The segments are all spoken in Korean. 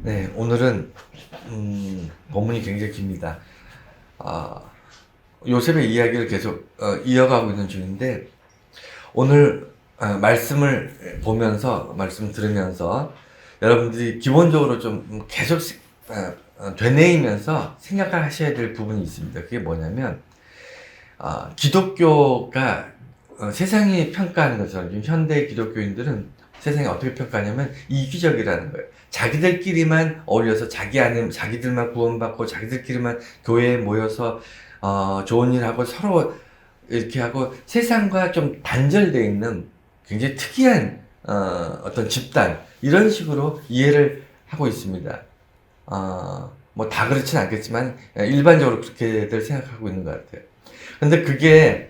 네, 오늘은 본문이 굉장히 깁니다. 요셉의 이야기를 계속 이어가고 있는 중인데 오늘 말씀을 보면서 말씀 들으면서 여러분들이 기본적으로 좀 계속 되뇌이면서 생각하셔야 될 부분이 있습니다. 그게 뭐냐면 기독교가 세상이 평가하는 것처럼 지금 현대 기독교인들은 세상이 어떻게 평가하냐면 이기적이라는 거예요. 자기들끼리만 어울려서 자기들만 구원받고 자기들끼리만 교회에 모여서 좋은 일 하고 서로 이렇게 하고 세상과 좀 단절되어 있는 굉장히 특이한 어떤 집단 이런 식으로 이해를 하고 있습니다. 뭐 다 그렇진 않겠지만 일반적으로 그렇게들 생각하고 있는 것 같아요. 근데 그게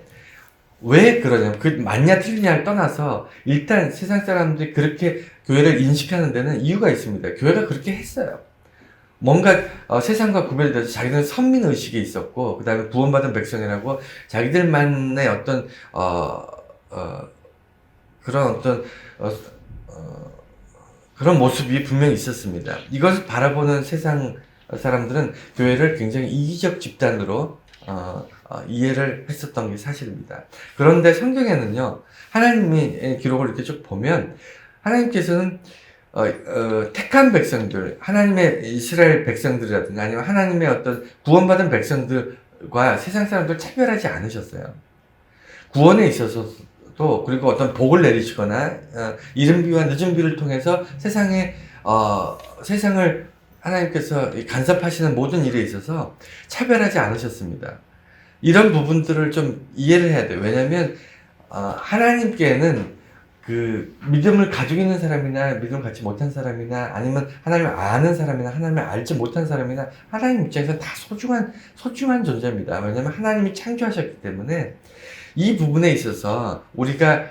왜 그러냐면 그 맞냐 틀리냐를 떠나서 일단 세상 사람들이 그렇게 교회를 인식하는 데는 이유가 있습니다. 교회가 그렇게 했어요. 뭔가 세상과 구별돼서 자기들은 선민의식이 있었고 그 다음에 구원받은 백성이라고 자기들만의 어떤 그런 어떤 그런 모습이 분명히 있었습니다. 이것을 바라보는 세상 사람들은 교회를 굉장히 이기적 집단으로 이해를 했었던 게 사실입니다. 그런데 성경에는요, 하나님이 기록을 이렇게 쭉 보면, 하나님께서는, 택한 백성들, 하나님의 이스라엘 백성들이라든가 아니면 하나님의 어떤 구원받은 백성들과 세상 사람들 차별하지 않으셨어요. 구원에 있어서도, 그리고 어떤 복을 내리시거나, 이른 비와 늦은 비를 통해서 세상을 하나님께서 간섭하시는 모든 일에 있어서 차별하지 않으셨습니다. 이런 부분들을 좀 이해를 해야 돼요. 왜냐면, 하나님께는 그 믿음을 가지고 있는 사람이나 믿음을 갖지 못한 사람이나 아니면 하나님을 아는 사람이나 하나님을 알지 못한 사람이나 하나님 입장에서 다 소중한 존재입니다. 왜냐면 하나님이 창조하셨기 때문에 이 부분에 있어서 우리가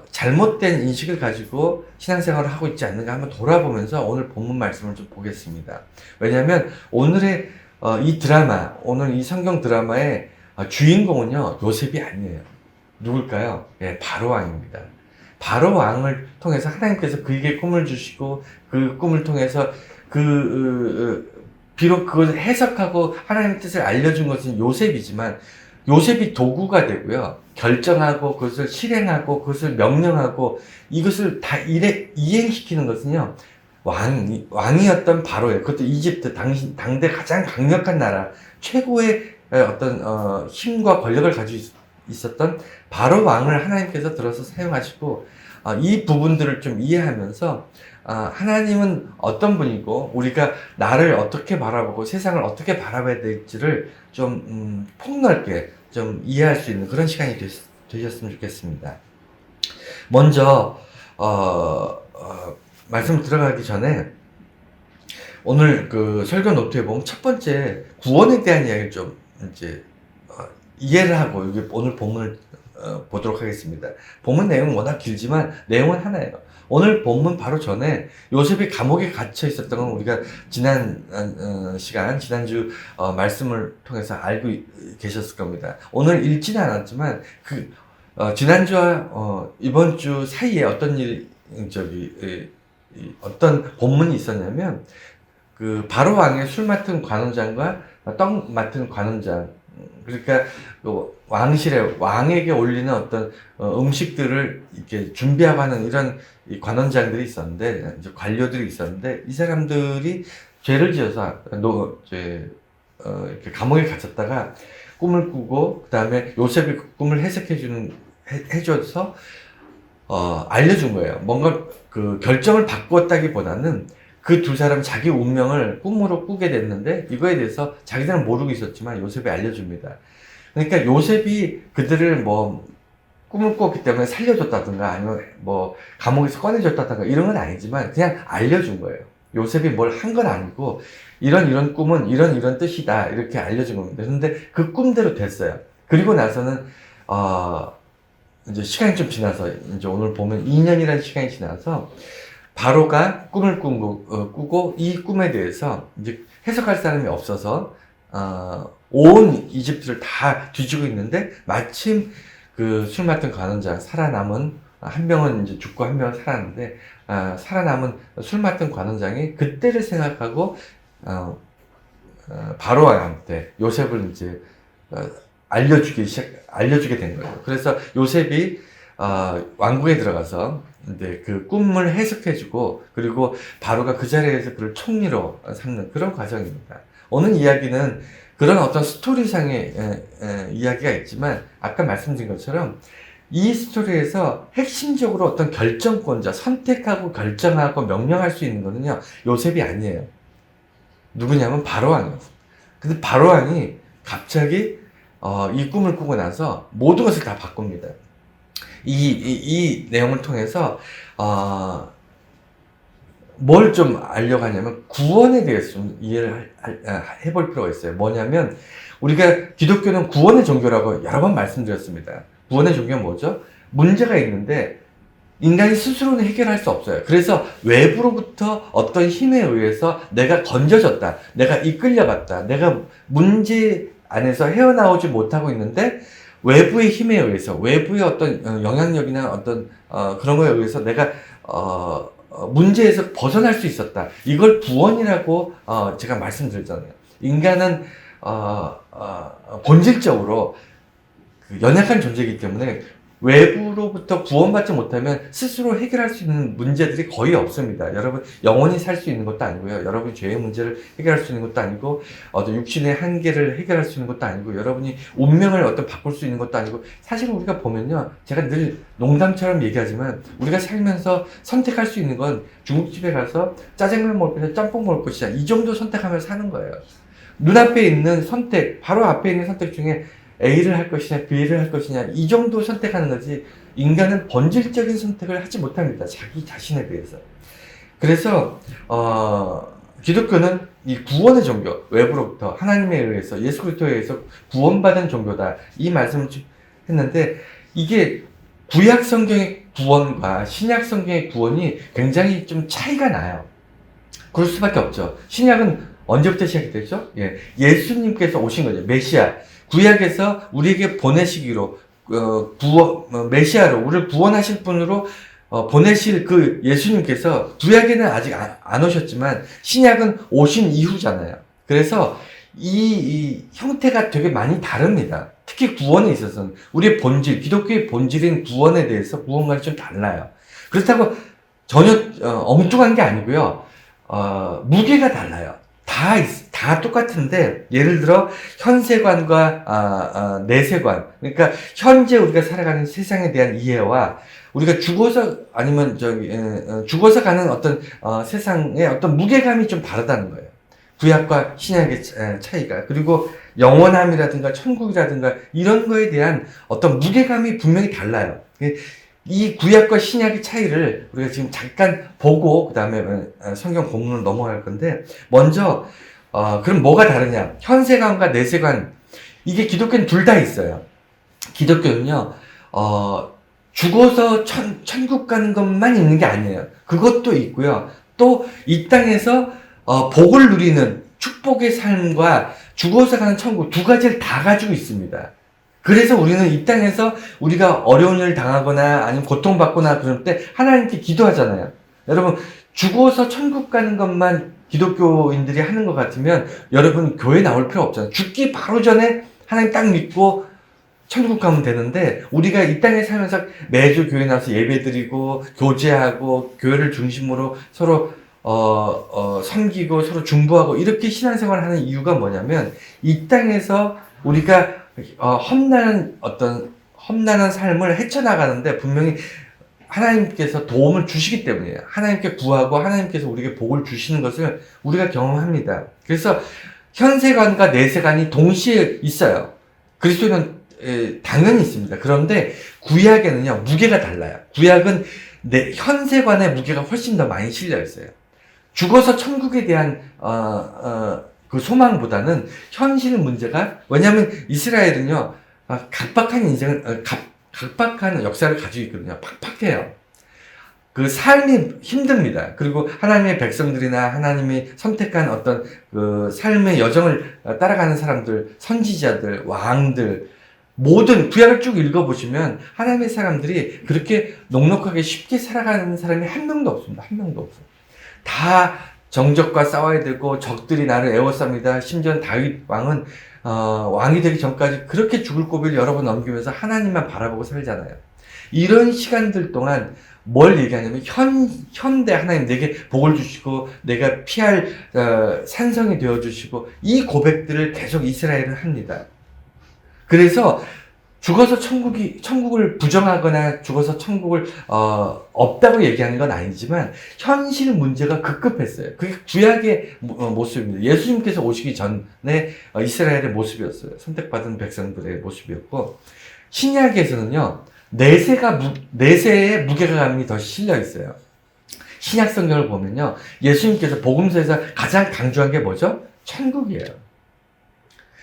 잘못된 인식을 가지고 신앙생활을 하고 있지 않는가 한번 돌아보면서 오늘 본문 말씀을 좀 보겠습니다. 왜냐하면 오늘의 이 드라마, 오늘 이 성경 드라마의 주인공은요, 요셉이 아니에요. 누굴까요? 예, 바로 왕입니다. 바로 왕을 통해서 하나님께서 그에게 꿈을 주시고 그 꿈을 통해서 비록 그것을 해석하고 하나님의 뜻을 알려준 것은 요셉이지만 요셉이 도구가 되고요. 결정하고 그것을 실행하고 그것을 명령하고 이것을 다 이행시키는 것은요. 왕이었던 바로예요. 그것도 이집트 당대 가장 강력한 나라 최고의 어떤 힘과 권력을 가지고 있었던 바로 왕을 하나님께서 들어서 사용하시고 이 부분들을 좀 이해하면서 하나님은 어떤 분이고 우리가 나를 어떻게 바라보고 세상을 어떻게 바라봐야 될지를 좀 폭넓게 좀 이해할 수 있는 그런 시간이 되셨으면 좋겠습니다. 먼저 말씀 들어가기 전에 오늘 그 설교 노트에 보면 첫 번째 구원에 대한 이야기를 좀 이제 이해를 하고 여기 오늘 본문을 보도록 하겠습니다. 본문 내용은 워낙 길지만 내용은 하나예요. 오늘 본문 바로 전에 요셉이 감옥에 갇혀 있었던 건 우리가 지난주 말씀을 통해서 알고 계셨을 겁니다. 오늘 읽지는 않았지만 지난주와 이번 주 사이에 어떤 어떤 본문이 있었냐면 그 바로 왕의 술 맡은 관원장과 떡 맡은 관원장, 그러니까 왕실에 왕에게 올리는 어떤 음식들을 이렇게 준비하고 하는 이런 관원장들이 있었는데, 이제 관료들이 있었는데, 이 사람들이 죄를 지어서 이렇게 감옥에 갇혔다가 꿈을 꾸고 그 다음에 요셉이 그 꿈을 해줘서 알려준 거예요. 뭔가 그 결정을 바꾸었다기보다는 그 두 사람 자기 운명을 꿈으로 꾸게 됐는데 이거에 대해서 자기들은 모르고 있었지만 요셉이 알려줍니다. 그러니까 요셉이 그들을 뭐 꿈을 꿨기 때문에 살려줬다든가 아니면 뭐 감옥에서 꺼내줬다든가 이런 건 아니지만 그냥 알려준 거예요. 요셉이 뭘 한 건 아니고 이런 꿈은 이런 뜻이다 이렇게 알려준 겁니다. 그런데 그 꿈대로 됐어요. 그리고 나서는 이제 시간이 좀 지나서 이제 오늘 보면 2년이라는 시간이 지나서 바로가 꿈을 꾸고 이 꿈에 대해서 이제 해석할 사람이 없어서 온 이집트를 다 뒤지고 있는데 마침 그 술 맡은 관원장 살아남은 한 명은 이제 죽고 한 명은 살았는데, 살아남은 술 맡은 관원장이 그때를 생각하고 바로왕한테 요셉을 이제 알려주게 된 거예요. 그래서 요셉이 왕궁에 들어가서 이제 그 꿈을 해석해주고, 그리고 바로가 그 자리에서 그를 총리로 삼는 그런 과정입니다. 오늘 이야기는 그런 어떤 스토리상의 이야기가 있지만, 아까 말씀드린 것처럼 이 스토리에서 핵심적으로 어떤 결정권자, 선택하고 결정하고 명령할 수 있는 거는요, 요셉이 아니에요. 누구냐면 바로왕이었어요. 근데 바로왕이 갑자기 이 꿈을 꾸고 나서 모든 것을 다 바꿉니다. 이 내용을 통해서 뭘 좀 알려고 하냐면, 구원에 대해서 좀 이해를 해볼 필요가 있어요. 뭐냐면, 우리가 기독교는 구원의 종교라고 여러 번 말씀드렸습니다. 구원의 종교는 뭐죠? 문제가 있는데 인간이 스스로는 해결할 수 없어요. 그래서 외부로부터 어떤 힘에 의해서 내가 건져졌다, 내가 이끌려갔다, 내가 문제 안에서 헤어나오지 못하고 있는데, 외부의 힘에 의해서, 외부의 어떤 영향력이나 어떤 그런 거에 의해서 내가 문제에서 벗어날 수 있었다. 이걸 구원이라고 제가 말씀드렸잖아요. 인간은 본질적으로 그 연약한 존재이기 때문에 외부로부터 구원받지 못하면 스스로 해결할 수 있는 문제들이 거의 없습니다. 여러분, 영원히 살 수 있는 것도 아니고요. 여러분이 죄의 문제를 해결할 수 있는 것도 아니고, 육신의 한계를 해결할 수 있는 것도 아니고, 여러분이 운명을 바꿀 수 있는 것도 아니고, 사실 우리가 보면요, 제가 늘 농담처럼 얘기하지만, 우리가 살면서 선택할 수 있는 건 중국집에 가서 짜장면 먹을 것이냐, 짬뽕 먹을 것이냐, 이 정도 선택하면서 사는 거예요. 눈앞에 있는 선택, 바로 앞에 있는 선택 중에 A를 할 것이냐, B를 할 것이냐, 이 정도 선택하는 거지, 인간은 본질적인 선택을 하지 못합니다. 자기 자신에 대해서. 그래서, 기독교는 이 구원의 종교, 외부로부터 하나님에 의해서, 예수 그리스도에 의해서 구원받은 종교다. 이 말씀을 했는데, 이게 구약 성경의 구원과 신약 성경의 구원이 굉장히 좀 차이가 나요. 그럴 수밖에 없죠. 신약은 언제부터 시작이 됐죠? 예수님께서 오신 거죠. 메시아. 구약에서 우리에게 보내시기로, 메시아로, 우리를 구원하실 분으로 보내실 그 예수님께서 구약에는 아직 안 오셨지만 신약은 오신 이후잖아요. 그래서 이 형태가 되게 많이 다릅니다. 특히 구원에 있어서는 우리의 본질, 기독교의 본질인 구원에 대해서 구원과는 좀 달라요. 그렇다고 전혀 엉뚱한 게 아니고요. 무게가 달라요. 다 똑같은데, 예를 들어 현세관과 내세관, 그러니까 현재 우리가 살아가는 세상에 대한 이해와 우리가 죽어서, 아니면 죽어서 가는 어떤 세상의 어떤 무게감이 좀 다르다는 거예요. 구약과 신약의 차이가. 그리고 영원함이라든가 천국이라든가 이런 거에 대한 어떤 무게감이 분명히 달라요. 이 구약과 신약의 차이를 우리가 지금 잠깐 보고, 그 다음에 성경 본문으로 넘어갈 건데, 먼저 그럼 뭐가 다르냐? 현세관과 내세관, 이게 기독교는 둘 다 있어요. 기독교는요, 죽어서 천국 가는 것만 있는 게 아니에요. 그것도 있고요. 또 이 땅에서 복을 누리는 축복의 삶과 죽어서 가는 천국, 두 가지를 다 가지고 있습니다. 그래서 우리는 이 땅에서 우리가 어려운 일을 당하거나 아니면 고통받거나 그럴 때 하나님께 기도하잖아요. 여러분, 죽어서 천국 가는 것만 기독교인들이 하는 것 같으면 여러분 교회 나올 필요 없잖아요. 죽기 바로 전에 하나님 딱 믿고 천국 가면 되는데, 우리가 이 땅에 살면서 매주 교회 나와서 예배드리고 교제하고 교회를 중심으로 서로 섬기고 서로 중보하고 이렇게 신앙생활을 하는 이유가 뭐냐면, 이 땅에서 우리가 험난한 삶을 헤쳐나가는데 분명히 하나님께서 도움을 주시기 때문이에요. 하나님께 구하고 하나님께서 우리에게 복을 주시는 것을 우리가 경험합니다. 그래서 현세관과 내세관이 동시에 있어요. 그리스도는 당연히 있습니다. 그런데 구약에는요, 무게가 달라요. 구약은 현세관의 무게가 훨씬 더 많이 실려 있어요. 죽어서 천국에 대한 그 소망보다는 현실 문제가, 왜냐하면 이스라엘은요, 각박한 역사를 가지고 있거든요. 팍팍해요. 그 삶이 힘듭니다. 그리고 하나님의 백성들이나 하나님이 선택한 어떤 그 삶의 여정을 따라가는 사람들, 선지자들, 왕들, 모든 구약을 쭉 읽어보시면 하나님의 사람들이 그렇게 넉넉하게 쉽게 살아가는 사람이 한 명도 없습니다. 한 명도 없어요. 다 정적과 싸워야 되고 적들이 나를 에워쌉니다. 심지어 다윗 왕은 왕이 되기 전까지 그렇게 죽을 고비를 여러 번 넘기면서 하나님만 바라보고 살잖아요. 이런 시간들 동안 뭘 얘기하냐면 현대 하나님 내게 복을 주시고 내가 피할 산성이 되어주시고 이 고백들을 계속 이스라엘은 합니다. 그래서 죽어서 천국을 부정하거나 죽어서 천국을 없다고 얘기하는 건 아니지만 현실 문제가 급급했어요. 그게 구약의 모습입니다. 예수님께서 오시기 전에 이스라엘의 모습이었어요. 선택받은 백성들의 모습이었고, 신약에서는요 내세의 무게감이 더 실려 있어요. 신약 성경을 보면요 예수님께서 복음서에서 가장 강조한 게 뭐죠? 천국이에요.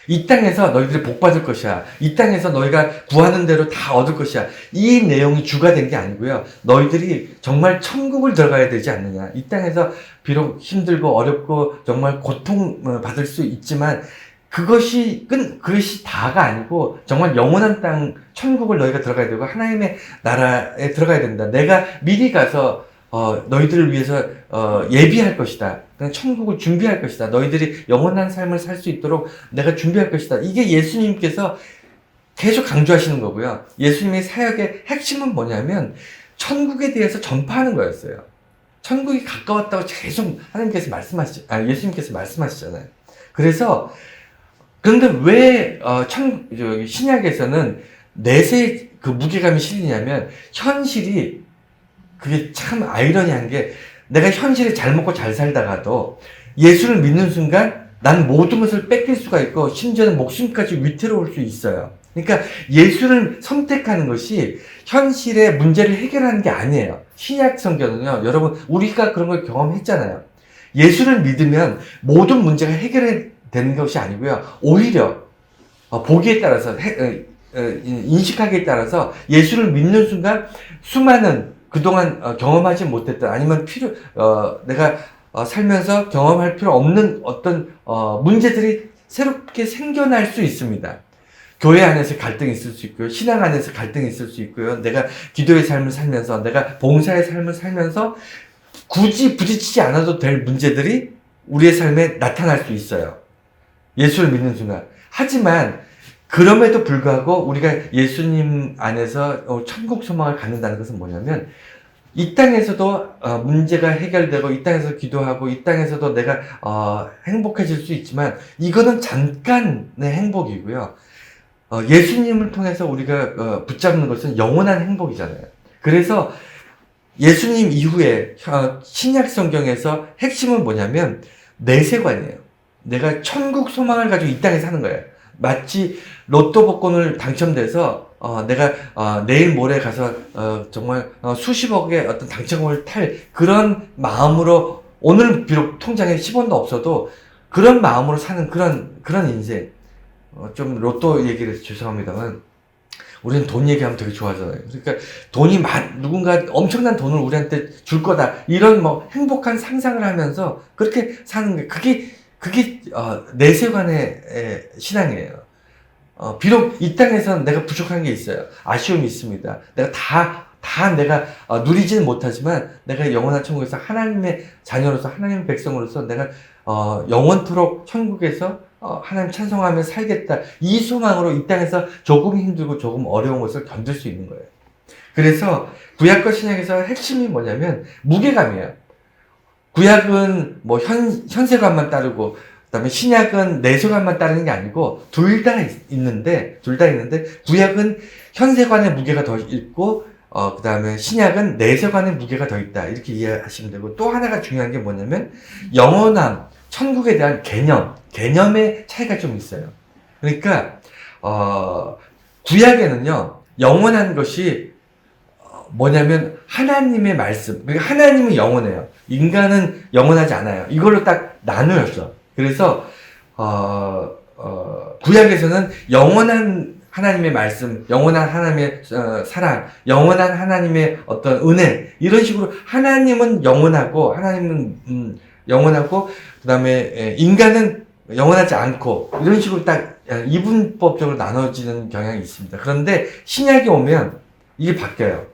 이 땅에서 너희들이 복 받을 것이야. 이 땅에서 너희가 구하는 대로 다 얻을 것이야. 이 내용이 주가 된 게 아니고요. 너희들이 정말 천국을 들어가야 되지 않느냐. 이 땅에서 비록 힘들고 어렵고 정말 고통 받을 수 있지만 그것이 다가 아니고 정말 영원한 땅 천국을 너희가 들어가야 되고 하나님의 나라에 들어가야 된다. 내가 미리 가서 너희들을 위해서 예비할 것이다. 천국을 준비할 것이다. 너희들이 영원한 삶을 살 수 있도록 내가 준비할 것이다. 이게 예수님께서 계속 강조하시는 거고요. 예수님의 사역의 핵심은 뭐냐면 천국에 대해서 전파하는 거였어요. 천국이 가까웠다고 계속 예수님께서 말씀하시잖아요. 그래서 그런데 왜 신약에서는 내세 그 무게감이 실리냐면 현실이 그게 참 아이러니한 게 내가 현실에 잘 먹고 잘 살다가도 예수를 믿는 순간 난 모든 것을 뺏길 수가 있고 심지어는 목숨까지 위태로울 수 있어요. 그러니까 예수를 선택하는 것이 현실의 문제를 해결하는 게 아니에요. 신약 성경은요, 여러분 우리가 그런 걸 경험했잖아요. 예수를 믿으면 모든 문제가 해결되는 것이 아니고요. 오히려 보기에 따라서 인식하기에 따라서 예수를 믿는 순간 수많은 그동안 경험하지 못했던 아니면 내가 살면서 경험할 필요 없는 어떤 문제들이 새롭게 생겨날 수 있습니다. 교회 안에서 갈등이 있을 수 있고요. 신앙 안에서 갈등이 있을 수 있고요. 내가 기도의 삶을 살면서 내가 봉사의 삶을 살면서 굳이 부딪히지 않아도 될 문제들이 우리의 삶에 나타날 수 있어요. 예수를 믿는 순간. 하지만 그럼에도 불구하고 우리가 예수님 안에서 천국 소망을 갖는다는 것은 뭐냐면 이 땅에서도 문제가 해결되고 이 땅에서 기도하고 이 땅에서도 내가 행복해질 수 있지만 이거는 잠깐의 행복이고요. 예수님을 통해서 우리가 붙잡는 것은 영원한 행복이잖아요. 그래서 예수님 이후에 신약 성경에서 핵심은 뭐냐면 내세관이에요. 내가 천국 소망을 가지고 이 땅에 사는 거예요. 마치 로또 복권을 당첨돼서 내가 내일 모레 가서 정말 수십억의 어떤 당첨을 탈 그런 마음으로 오늘 비록 통장에 10원도 없어도 그런 마음으로 사는 그런 인생. 좀 로또 얘기를 해서 죄송합니다만 우리는 돈 얘기하면 되게 좋아하잖아요. 그러니까 누군가 엄청난 돈을 우리한테 줄 거다 이런 행복한 상상을 하면서 그렇게 사는 게 그게 내세관의 신앙이에요. 비록 이 땅에서는 내가 부족한 게 있어요. 아쉬움이 있습니다. 내가 누리지는 못하지만 내가 영원한 천국에서 하나님의 자녀로서 하나님의 백성으로서 내가 영원토록 천국에서 하나님 찬송하며 살겠다. 이 소망으로 이 땅에서 조금 힘들고 조금 어려운 것을 견딜 수 있는 거예요. 그래서 구약과 신약에서 핵심이 뭐냐면 무게감이에요. 구약은 현세관만 따르고 그다음에 신약은 내세관만 따르는 게 아니고 둘 다 있는데 구약은 현세관의 무게가 더 있고 그다음에 신약은 내세관의 무게가 더 있다. 이렇게 이해하시면 되고 또 하나가 중요한 게 뭐냐면 영원함, 천국에 대한 개념의 차이가 좀 있어요. 그러니까 구약에는요. 영원한 것이 뭐냐면 하나님의 말씀. 그러니까 하나님은 영원해요. 인간은 영원하지 않아요. 이걸로 딱 나누었어. 그래서 구약에서는 영원한 하나님의 말씀, 영원한 하나님의 사랑, 영원한 하나님의 어떤 은혜 이런 식으로 하나님은 영원하고 영원하고 그다음에 인간은 영원하지 않고 이런 식으로 딱 이분법적으로 나눠지는 경향이 있습니다. 그런데 신약이 오면 이게 바뀌어요.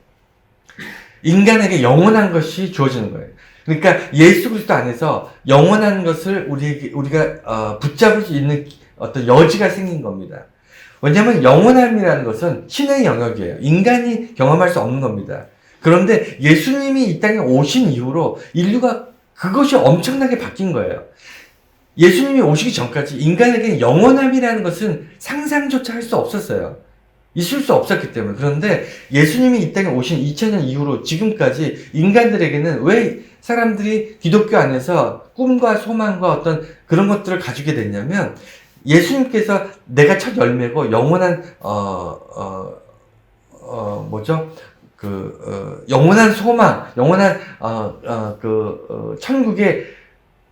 인간에게 영원한 것이 주어지는 거예요. 그러니까 예수 그리스도 안에서 영원한 것을 우리가 붙잡을 수 있는 어떤 여지가 생긴 겁니다. 왜냐하면 영원함이라는 것은 신의 영역이에요. 인간이 경험할 수 없는 겁니다. 그런데 예수님이 이 땅에 오신 이후로 인류가 그것이 엄청나게 바뀐 거예요. 예수님이 오시기 전까지 인간에게 영원함이라는 것은 상상조차 할 수 없었어요. 있을 수 없었기 때문에. 그런데 예수님이 이 땅에 오신 2000년 이후로 지금까지 인간들에게는 왜 사람들이 기독교 안에서 꿈과 소망과 어떤 그런 것들을 가지게 됐냐면 예수님께서 내가 첫 열매고 영원한 영원한 소망, 영원한 천국의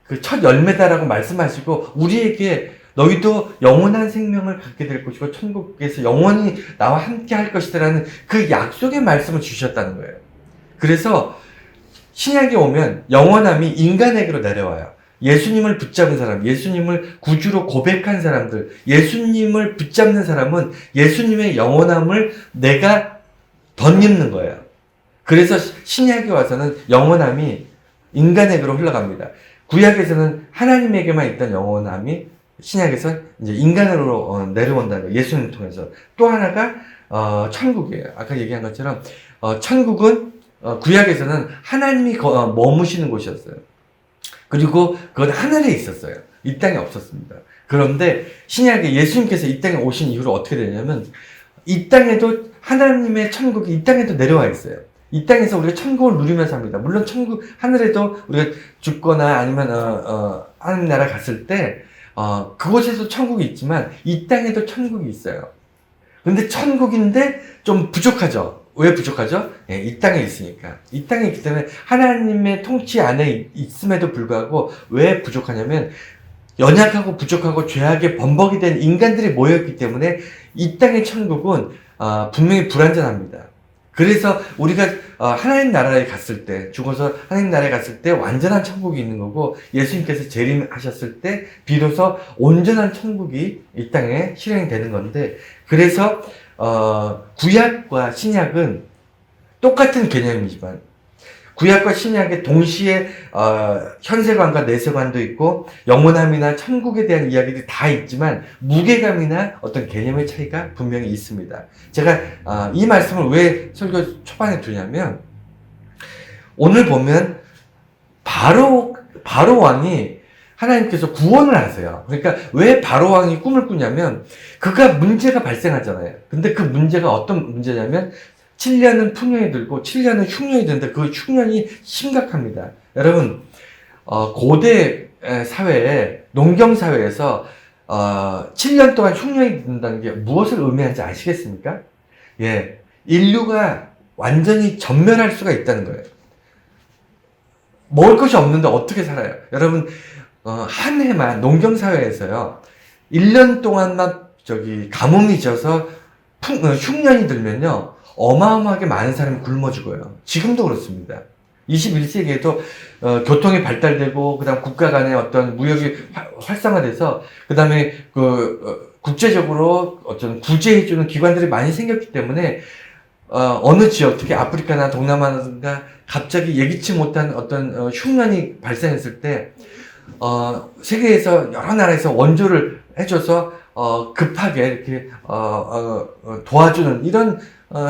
그 첫 열매다라고 말씀하시고 우리에게 너희도 영원한 생명을 갖게 될 것이고 천국에서 영원히 나와 함께 할 것이다라는 그 약속의 말씀을 주셨다는 거예요. 그래서 신약이 오면 영원함이 인간에게로 내려와요. 예수님을 붙잡은 사람, 예수님을 구주로 고백한 사람들, 예수님을 붙잡는 사람은 예수님의 영원함을 내가 덧입는 거예요. 그래서 신약에 와서는 영원함이 인간에게로 흘러갑니다. 구약에서는 하나님에게만 있던 영원함이 신약에서 이제 인간으로 내려온다는 거예요. 예수님을 통해서. 또 하나가 천국이에요. 아까 얘기한 것처럼 천국은 구약에서는 하나님이 머무시는 곳이었어요. 그리고 그건 하늘에 있었어요. 이 땅에 없었습니다. 그런데 신약에 예수님께서 이 땅에 오신 이후로 어떻게 되냐면 이 땅에도 하나님의 천국이 이 땅에도 내려와 있어요. 이 땅에서 우리가 천국을 누리면서 합니다. 물론 천국, 하늘에도 우리가 죽거나 아니면, 하나님 나라 갔을 때, 그곳에도 천국이 있지만, 이 땅에도 천국이 있어요. 근데 천국인데 좀 부족하죠? 왜 부족하죠? 예, 이 땅에 있으니까. 이 땅에 있기 때문에 하나님의 통치 안에 있음에도 불구하고 왜 부족하냐면, 연약하고 부족하고 죄악에 범벅이 된 인간들이 모였기 때문에 이 땅의 천국은, 분명히 불완전합니다. 그래서 우리가 하나님 나라에 갔을 때, 죽어서 하나님 나라에 갔을 때 완전한 천국이 있는 거고 예수님께서 재림하셨을 때 비로소 온전한 천국이 이 땅에 실행이 되는 건데 그래서 구약과 신약은 똑같은 개념이지만 구약과 신약의 동시에 현세관과 내세관도 있고 영원함이나 천국에 대한 이야기들이 다 있지만 무게감이나 어떤 개념의 차이가 분명히 있습니다. 제가 이 말씀을 왜 설교 초반에 두냐면 오늘 보면 바로 왕이 하나님께서 구원을 하세요. 그러니까 왜 바로 왕이 꿈을 꾸냐면 그가 문제가 발생하잖아요. 근데 그 문제가 어떤 문제냐면 7년은 풍년이 들고 7년은 흉년이 드는데 그 흉년이 심각합니다. 여러분 고대 사회에 농경 사회에서 7년 동안 흉년이 든다는 게 무엇을 의미하는지 아시겠습니까? 예, 인류가 완전히 전멸할 수가 있다는 거예요. 먹을 것이 없는데 어떻게 살아요? 여러분 한 해만 농경 사회에서요 1년 동안만 가뭄이 져서 흉년이 들면요 어마어마하게 많은 사람이 굶어 죽어요. 지금도 그렇습니다. 21세기에도 교통이 발달되고 그다음 국가 간의 어떤 무역이 활성화돼서 그다음에 국제적으로 어떤 구제해주는 기관들이 많이 생겼기 때문에 어느 지역, 특히 아프리카나 동남아나 갑자기 예기치 못한 어떤 흉년이 발생했을 때 세계에서 여러 나라에서 원조를 해줘서 급하게 이렇게 도와주는 이런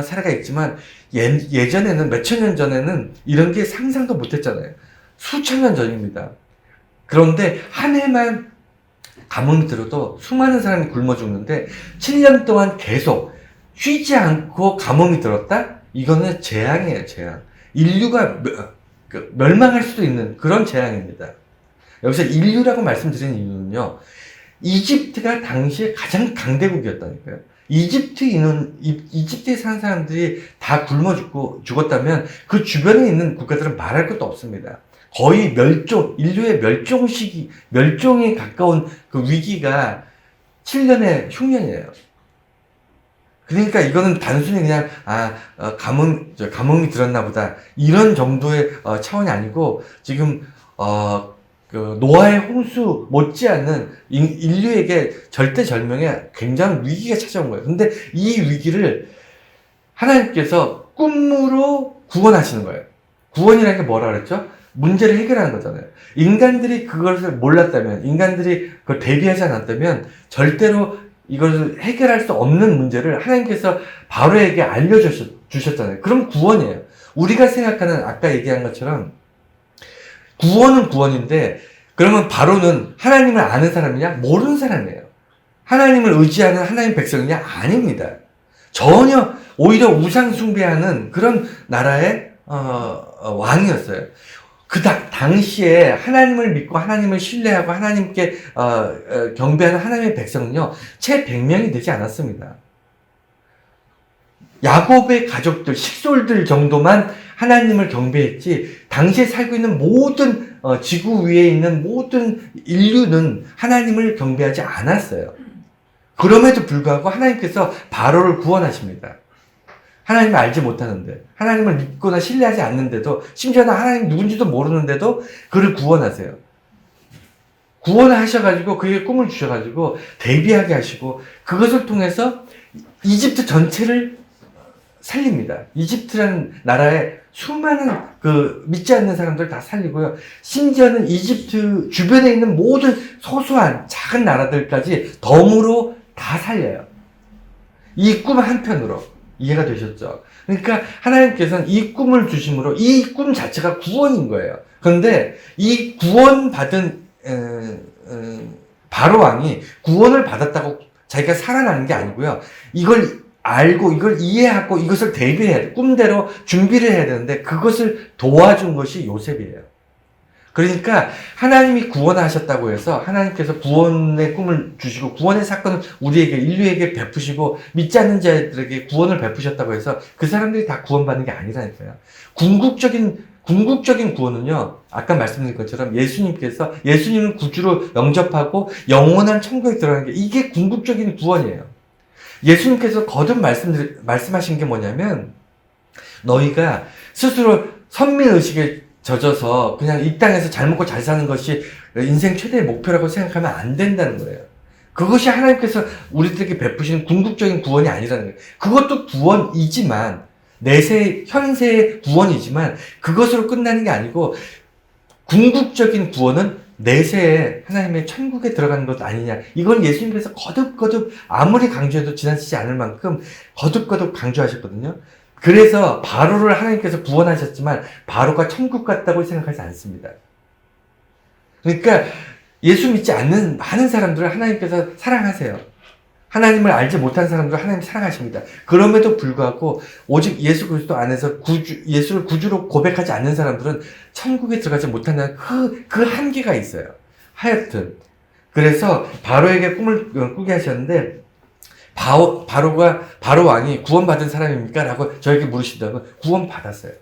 사례가 있지만 예전에는 몇천 년 전에는 이런 게 상상도 못했잖아요. 수천 년 전입니다. 그런데 한 해만 가뭄이 들어도 수많은 사람이 굶어 죽는데 7년 동안 계속 쉬지 않고 가뭄이 들었다? 이거는 재앙이에요, 재앙. 인류가 멸망할 수도 있는 그런 재앙입니다. 여기서 인류라고 말씀드리는 이유는요, 이집트가 당시에 가장 강대국이었다니까요. 이집트에 사는 사람들이 다 굶어 죽었다면 그 주변에 있는 국가들은 말할 것도 없습니다. 거의 인류의 멸종에 가까운 그 위기가 7년의 흉년이에요. 그러니까 이거는 단순히 그냥, 가뭄이 들었나 보다. 이런 정도의 차원이 아니고, 지금, 노아의 홍수 못지않는 인류에게 절대절명의 굉장한 위기가 찾아온 거예요. 근데 이 위기를 하나님께서 꿈으로 구원하시는 거예요. 구원이라는 게 뭐라 그랬죠? 문제를 해결하는 거잖아요. 인간들이 그것을 몰랐다면, 인간들이 그걸 대비하지 않았다면 절대로 이것을 해결할 수 없는 문제를 하나님께서 바로에게 알려주셨잖아요. 그럼 구원이에요. 우리가 생각하는 아까 얘기한 것처럼 구원은 구원인데, 그러면 바로는 하나님을 아는 사람이냐? 모르는 사람이에요. 하나님을 의지하는 하나님 백성이냐? 아닙니다. 전혀 오히려 우상 숭배하는 그런 나라의 왕이었어요. 당시에 하나님을 믿고 하나님을 신뢰하고 하나님께 경배하는 하나님의 백성은요, 채 100명이 되지 않았습니다. 야곱의 가족들, 식솔들 정도만 하나님을 경배했지, 당시에 살고 있는 모든 지구 위에 있는 모든 인류는 하나님을 경배하지 않았어요. 그럼에도 불구하고 하나님께서 바로를 구원하십니다. 하나님을 알지 못하는데, 하나님을 믿거나 신뢰하지 않는데도, 심지어는 하나님 누군지도 모르는데도 그를 구원하세요. 구원을 하셔가지고 그에게 꿈을 주셔가지고 대비하게 하시고, 그것을 통해서 이집트 전체를 살립니다. 이집트라는 나라에 수많은 믿지 않는 사람들 다 살리고요. 심지어는 이집트 주변에 있는 모든 소소한 작은 나라들까지 덤으로 다 살려요. 이 꿈 한편으로. 이해가 되셨죠? 그러니까 하나님께서는 이 꿈을 주심으로 이 꿈 자체가 구원인 거예요. 그런데 이 구원받은 바로 왕이 구원을 받았다고 자기가 살아나는 게 아니고요. 이걸 알고 이걸 이해하고 이것을 대비해야 돼. 꿈대로 준비를 해야 되는데 그것을 도와준 것이 요셉이에요. 그러니까 하나님이 구원하셨다고 해서 하나님께서 구원의 꿈을 주시고 구원의 사건을 우리에게 인류에게 베푸시고 믿지 않는 자들에게 구원을 베푸셨다고 해서 그 사람들이 다 구원받는 게 아니라니까요. 궁극적인 구원은요, 아까 말씀드린 것처럼 예수님을 구주로 영접하고 영원한 천국에 들어가는 게 이게 궁극적인 구원이에요. 예수님께서 거듭 말씀하신 게 뭐냐면, 너희가 스스로 선민의식에 젖어서 그냥 이 땅에서 잘 먹고 잘 사는 것이 인생 최대의 목표라고 생각하면 안 된다는 거예요. 그것이 하나님께서 우리들에게 베푸시는 궁극적인 구원이 아니라는 거예요. 그것도 구원이지만, 현세의 구원이지만, 그것으로 끝나는 게 아니고, 궁극적인 구원은 내세에 하나님의 천국에 들어가는 것 아니냐. 이건 예수님께서 거듭 아무리 강조해도 지나치지 않을 만큼 거듭 강조하셨거든요. 그래서 바로를 하나님께서 구원하셨지만 바로가 천국 같다고 생각하지 않습니다. 그러니까 예수 믿지 않는 많은 사람들을 하나님께서 사랑하세요. 하나님을 알지 못한 사람들을 하나님 사랑하십니다. 그럼에도 불구하고 오직 예수 그리스도 안에서 예수를 구주로 고백하지 않는 사람들은 천국에 들어가지 못한다는 그 한계가 있어요. 하여튼 그래서 바로에게 꿈을 꾸게 하셨는데, 바로 왕이 구원받은 사람입니까? 라고 저에게 물으신다면 구원받았어요.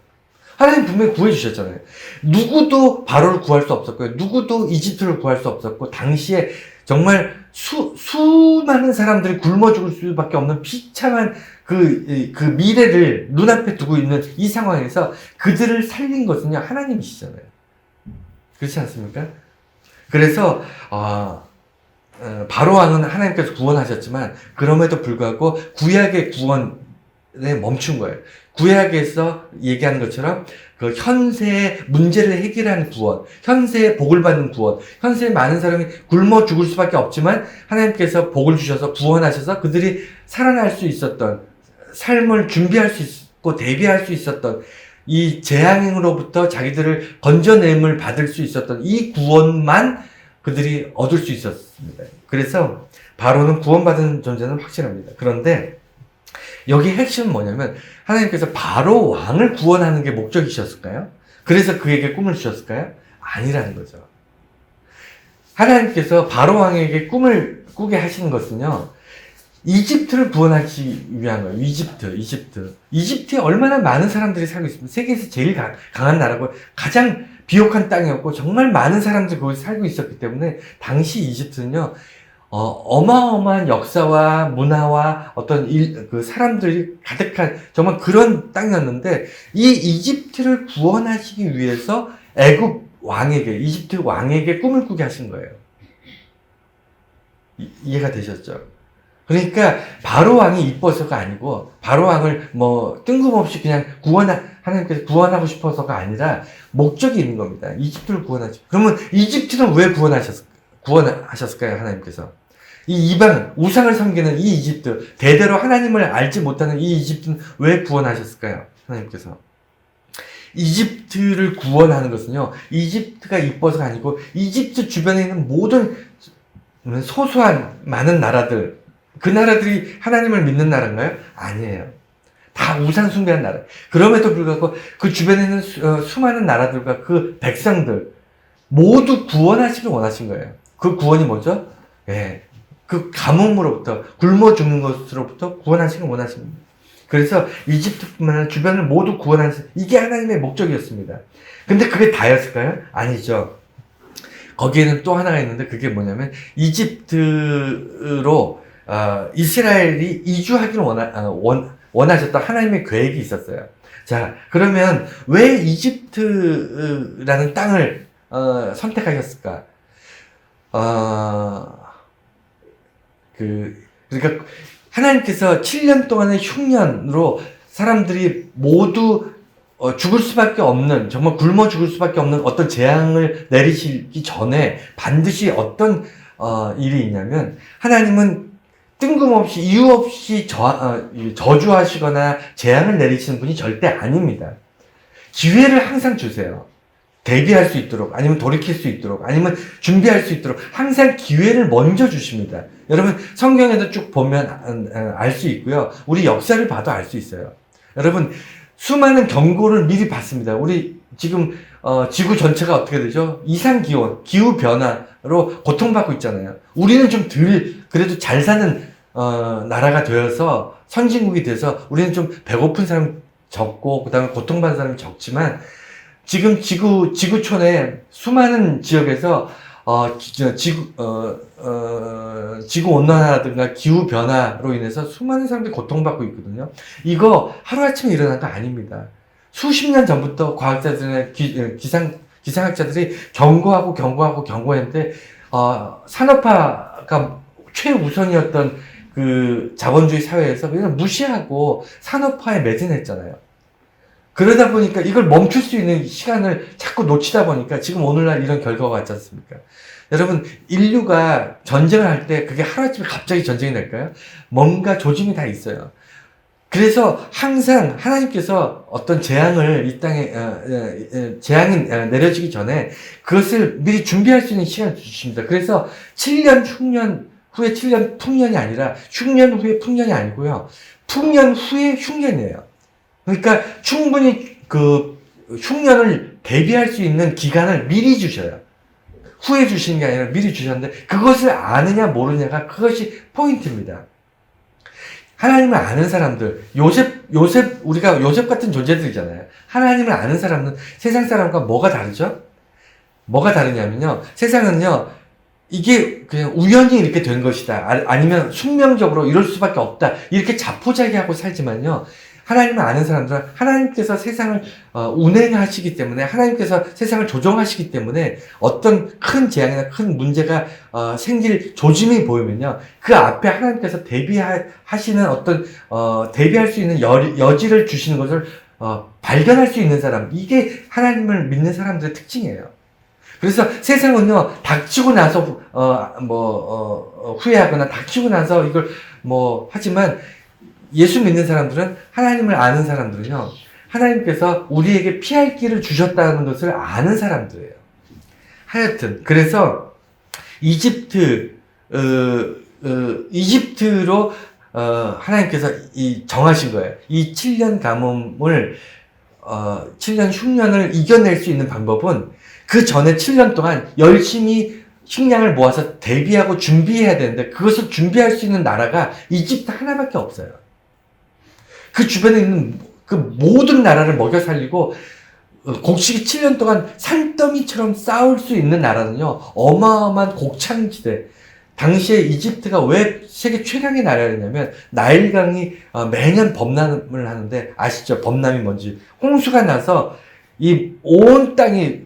하나님 분명히 구해주셨잖아요. 누구도 바로를 구할 수 없었고요. 누구도 이집트를 구할 수 없었고, 당시에 정말 수많은 사람들이 굶어 죽을 수밖에 없는 비참한 그 미래를 눈앞에 두고 있는 이 상황에서 그들을 살린 것은요, 하나님이시잖아요. 그렇지 않습니까? 그래서, 바로 왕은 하나님께서 구원하셨지만, 그럼에도 불구하고 구약의 구원에 멈춘 거예요. 구약에서 얘기하는 것처럼 그 현세의 문제를 해결하는 구원, 현세의 복을 받는 구원, 현세에 많은 사람이 굶어 죽을 수밖에 없지만 하나님께서 복을 주셔서 구원하셔서 그들이 살아날 수 있었던, 삶을 준비할 수 있고 대비할 수 있었던, 이 재앙으로부터 자기들을 건져냄을 받을 수 있었던 이 구원만 그들이 얻을 수 있었습니다. 그래서 바로는 구원받은 존재는 확실합니다. 그런데 여기 핵심은 뭐냐면, 하나님께서 바로 왕을 구원하는 게 목적이셨을까요? 그래서 그에게 꿈을 주셨을까요? 아니라는 거죠. 하나님께서 바로 왕에게 꿈을 꾸게 하시는 것은요, 이집트를 구원하기 위한 거예요. 이집트에 얼마나 많은 사람들이 살고 있습니다. 세계에서 제일 강한 나라고, 가장 비옥한 땅이었고, 정말 많은 사람들이 거기서 살고 있었기 때문에, 당시 이집트는요, 어마어마한 역사와 문화와 어떤 그 사람들이 가득한 정말 그런 땅이었는데, 이 이집트를 구원하시기 위해서 이집트 왕에게 꿈을 꾸게 하신 거예요. 이해가 되셨죠? 그러니까 바로 왕이 이뻐서가 아니고 바로 왕을 뭐 뜬금없이 그냥 하나님께서 구원하고 싶어서가 아니라 목적이 있는 겁니다. 이집트를 구원하죠. 그러면 이집트는 왜 구원하셨을까요? 하나님께서 이 이방 우상을 섬기는 이 이집트, 대대로 하나님을 알지 못하는 이 이집트는 왜 구원하셨을까요? 하나님께서 이집트를 구원하는 것은요, 이집트가 이뻐서가 아니고 이집트 주변에 있는 모든 소소한 많은 나라들, 그 나라들이 하나님을 믿는 나라인가요? 아니에요. 다 우상 숭배한 나라. 그럼에도 불구하고 그 주변에 있는 수많은 나라들과 그 백성들 모두 구원하시길 원하신 거예요. 그 구원이 뭐죠? 예, 그 가뭄으로부터, 굶어 죽는 것으로부터 구원하시길 원하십니다. 그래서 이집트뿐만 아니라 주변을 모두 구원하신, 이게 하나님의 목적이었습니다. 근데 그게 다였을까요? 아니죠. 거기에는 또 하나가 있는데 그게 뭐냐면 이집트로 이스라엘이 이주하기를 원하셨던 하나님의 계획이 있었어요. 자, 그러면 왜 이집트라는 땅을 선택하셨을까? 그러니까 하나님께서 7년 동안의 흉년으로 사람들이 모두 죽을 수밖에 없는, 정말 굶어 죽을 수밖에 없는 어떤 재앙을 내리시기 전에 반드시 어떤 일이 있냐면, 하나님은 뜬금없이 이유 없이 저주하시거나 재앙을 내리시는 분이 절대 아닙니다. 기회를 항상 주세요. 대비할 수 있도록, 아니면 돌이킬 수 있도록, 아니면 준비할 수 있도록 항상 기회를 먼저 주십니다. 여러분 성경에도 쭉 보면 알 수 있고요. 우리 역사를 봐도 알 수 있어요. 여러분 수많은 경고를 미리 받습니다. 우리 지금 지구 전체가 어떻게 되죠? 이상기온, 기후변화로 고통받고 있잖아요. 우리는 좀 그래도 잘 사는 나라가 되어서, 선진국이 돼서 우리는 좀 배고픈 사람이 적고 그 다음에 고통받는 사람이 적지만, 지금 지구촌의 수많은 지역에서 지구 온난화라든가 기후 변화로 인해서 수많은 사람들이 고통받고 있거든요. 이거 하루아침에 일어난 거 아닙니다. 수십 년 전부터 과학자들이나 기상학자들이 경고했는데 산업화가 최우선이었던 그 자본주의 사회에서 그냥 무시하고 산업화에 매진했잖아요. 그러다 보니까 이걸 멈출 수 있는 시간을 자꾸 놓치다 보니까 지금 오늘날 이런 결과가 왔지 않습니까? 여러분, 인류가 전쟁을 할 때 그게 하루아침에 갑자기 전쟁이 날까요? 뭔가 조짐이 다 있어요. 그래서 항상 하나님께서 어떤 재앙을 이 땅에, 재앙이 내려지기 전에 그것을 미리 준비할 수 있는 시간을 주십니다. 그래서 7년 흉년 후에 7년 풍년이 아니라 흉년 후에 풍년이 아니고요. 풍년 후에 흉년이에요. 그러니까 충분히 그 흉년을 대비할 수 있는 기간을 미리 주셔요. 후에 주시는 게 아니라 미리 주셨는데, 그것을 아느냐 모르냐가 그것이 포인트입니다. 하나님을 아는 사람들, 우리가 요셉 같은 존재들이잖아요. 하나님을 아는 사람은 세상 사람과 뭐가 다르죠? 뭐가 다르냐면요, 세상은요, 이게 그냥 우연히 이렇게 된 것이다, 아니면 숙명적으로 이럴 수밖에 없다, 이렇게 자포자기하고 살지만요, 하나님을 아는 사람들은 하나님께서 세상을 운행하시기 때문에, 하나님께서 세상을 조정하시기 때문에 어떤 큰 재앙이나 큰 문제가 생길 조짐이 보이면요, 그 앞에 하나님께서 대비하시는 어떤 대비할 수 있는 여지를 주시는 것을 발견할 수 있는 사람, 이게 하나님을 믿는 사람들의 특징이에요. 그래서 세상은요, 닥치고 나서 후회하거나 닥치고 나서 이걸 하지만, 예수 믿는 사람들은, 하나님을 아는 사람들은요, 하나님께서 우리에게 피할 길을 주셨다는 것을 아는 사람들이에요. 하여튼 그래서 이집트로 하나님께서 정하신 거예요. 이 7년 가뭄을 7년 흉년을 이겨낼 수 있는 방법은, 그 전에 7년 동안 열심히 식량을 모아서 대비하고 준비해야 되는데, 그것을 준비할 수 있는 나라가 이집트 하나밖에 없어요. 그 주변에 있는 그 모든 나라를 먹여 살리고 곡식이 7년 동안 산더미처럼 쌓을 수 있는 나라는요, 어마어마한 곡창지대. 당시에 이집트가 왜 세계 최강의 나라였냐면, 나일강이 매년 범람을 하는데, 아시죠? 범람이 뭔지. 홍수가 나서 이 온 땅이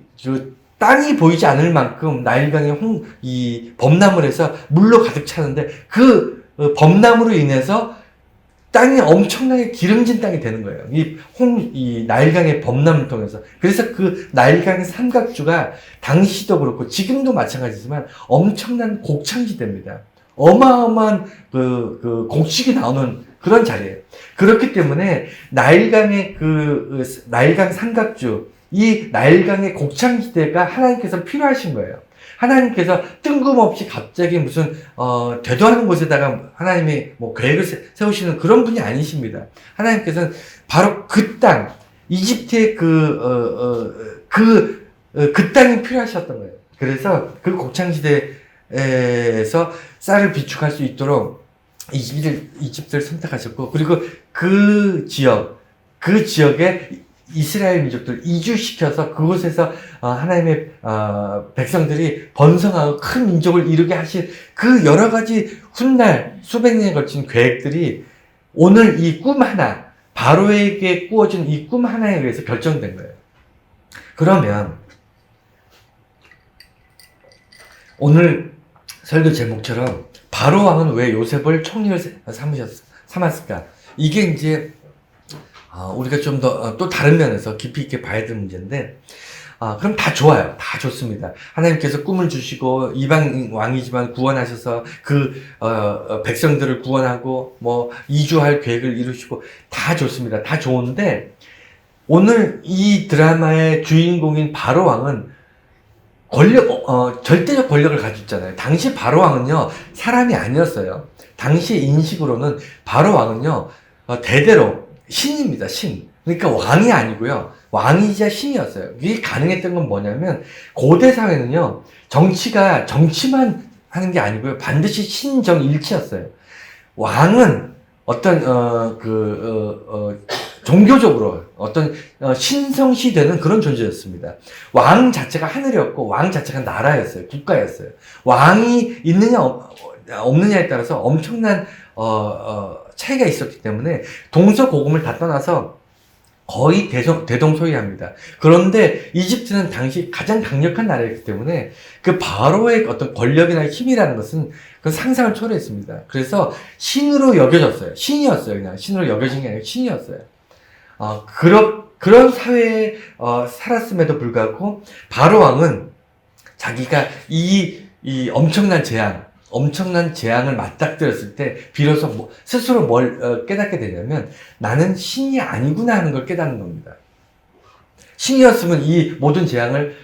땅이 보이지 않을 만큼 나일강의 이 범람을해서 물로 가득 차는데 그 범람으로 인해서 땅이 엄청나게 기름진 땅이 되는 거예요. 이 나일강의 범람을 통해서. 그래서 그 나일강의 삼각주가 당시도 그렇고 지금도 마찬가지지만 엄청난 곡창지대입니다. 어마어마한 그 곡식이 나오는 그런 자리예요. 그렇기 때문에 나일강의 나일강 삼각주, 이 나일강의 곡창지대가 하나님께서 필요하신 거예요. 하나님께서 뜬금없이 갑자기 무슨 되도 않은 곳에다가 하나님이 뭐 계획을 세우시는 그런 분이 아니십니다. 하나님께서는 바로 그 땅, 이집트의 그 땅이 필요하셨던 거예요. 그래서 그 곡창지대에서 쌀을 비축할 수 있도록 이집트를 선택하셨고, 그리고 그 지역에 이스라엘 민족들 이주시켜서 그곳에서 하나님의 백성들이 번성하고 큰 민족을 이루게 하신 그 여러 가지 훗날 수백 년에 걸친 계획들이 오늘 이 꿈 하나, 바로에게 꾸어진 이 꿈 하나에 의해서 결정된 거예요. 그러면 오늘 설교 제목처럼 바로 왕은 왜 요셉을 총리를 삼았을까? 이게 이제 우리가 좀 더 또 다른 면에서 깊이 있게 봐야 될 문제인데, 그럼 다 좋아요. 다 좋습니다. 하나님께서 꿈을 주시고 이방 왕이지만 구원하셔서 백성들을 구원하고 뭐 이주할 계획을 이루시고 다 좋습니다. 다 좋은데 오늘 이 드라마의 주인공인 바로 왕은 절대적 권력을 가지고 있잖아요. 당시 바로 왕은요, 사람이 아니었어요. 당시 인식으로는 바로 왕은요, 대대로 신입니다, 신. 그러니까 왕이 아니고요, 왕이자 신이었어요. 이게 가능했던 건 뭐냐면, 고대 사회는요, 정치만 하는 게 아니고요, 반드시 신정일치였어요. 왕은 어떤, 종교적으로 어떤 신성시되는 그런 존재였습니다. 왕 자체가 하늘이었고, 왕 자체가 나라였어요. 국가였어요. 왕이 있느냐, 없느냐에 따라서 엄청난, 차이가 있었기 때문에 동서고금을 다 떠나서 거의 대동소이합니다. 그런데 이집트는 당시 가장 강력한 나라였기 때문에 그 바로의 어떤 권력이나 힘이라는 것은 그 상상을 초래했습니다. 그래서 신으로 여겨졌어요. 신이었어요. 그냥 신으로 여겨진 게 아니라 신이었어요. 그런 사회에 살았음에도 불구하고 바로 왕은 자기가 이 엄청난 재앙을 맞닥뜨렸을 때 비로소 스스로 뭘 깨닫게 되냐면, 나는 신이 아니구나 하는 걸 깨닫는 겁니다. 신이었으면 이 모든 재앙을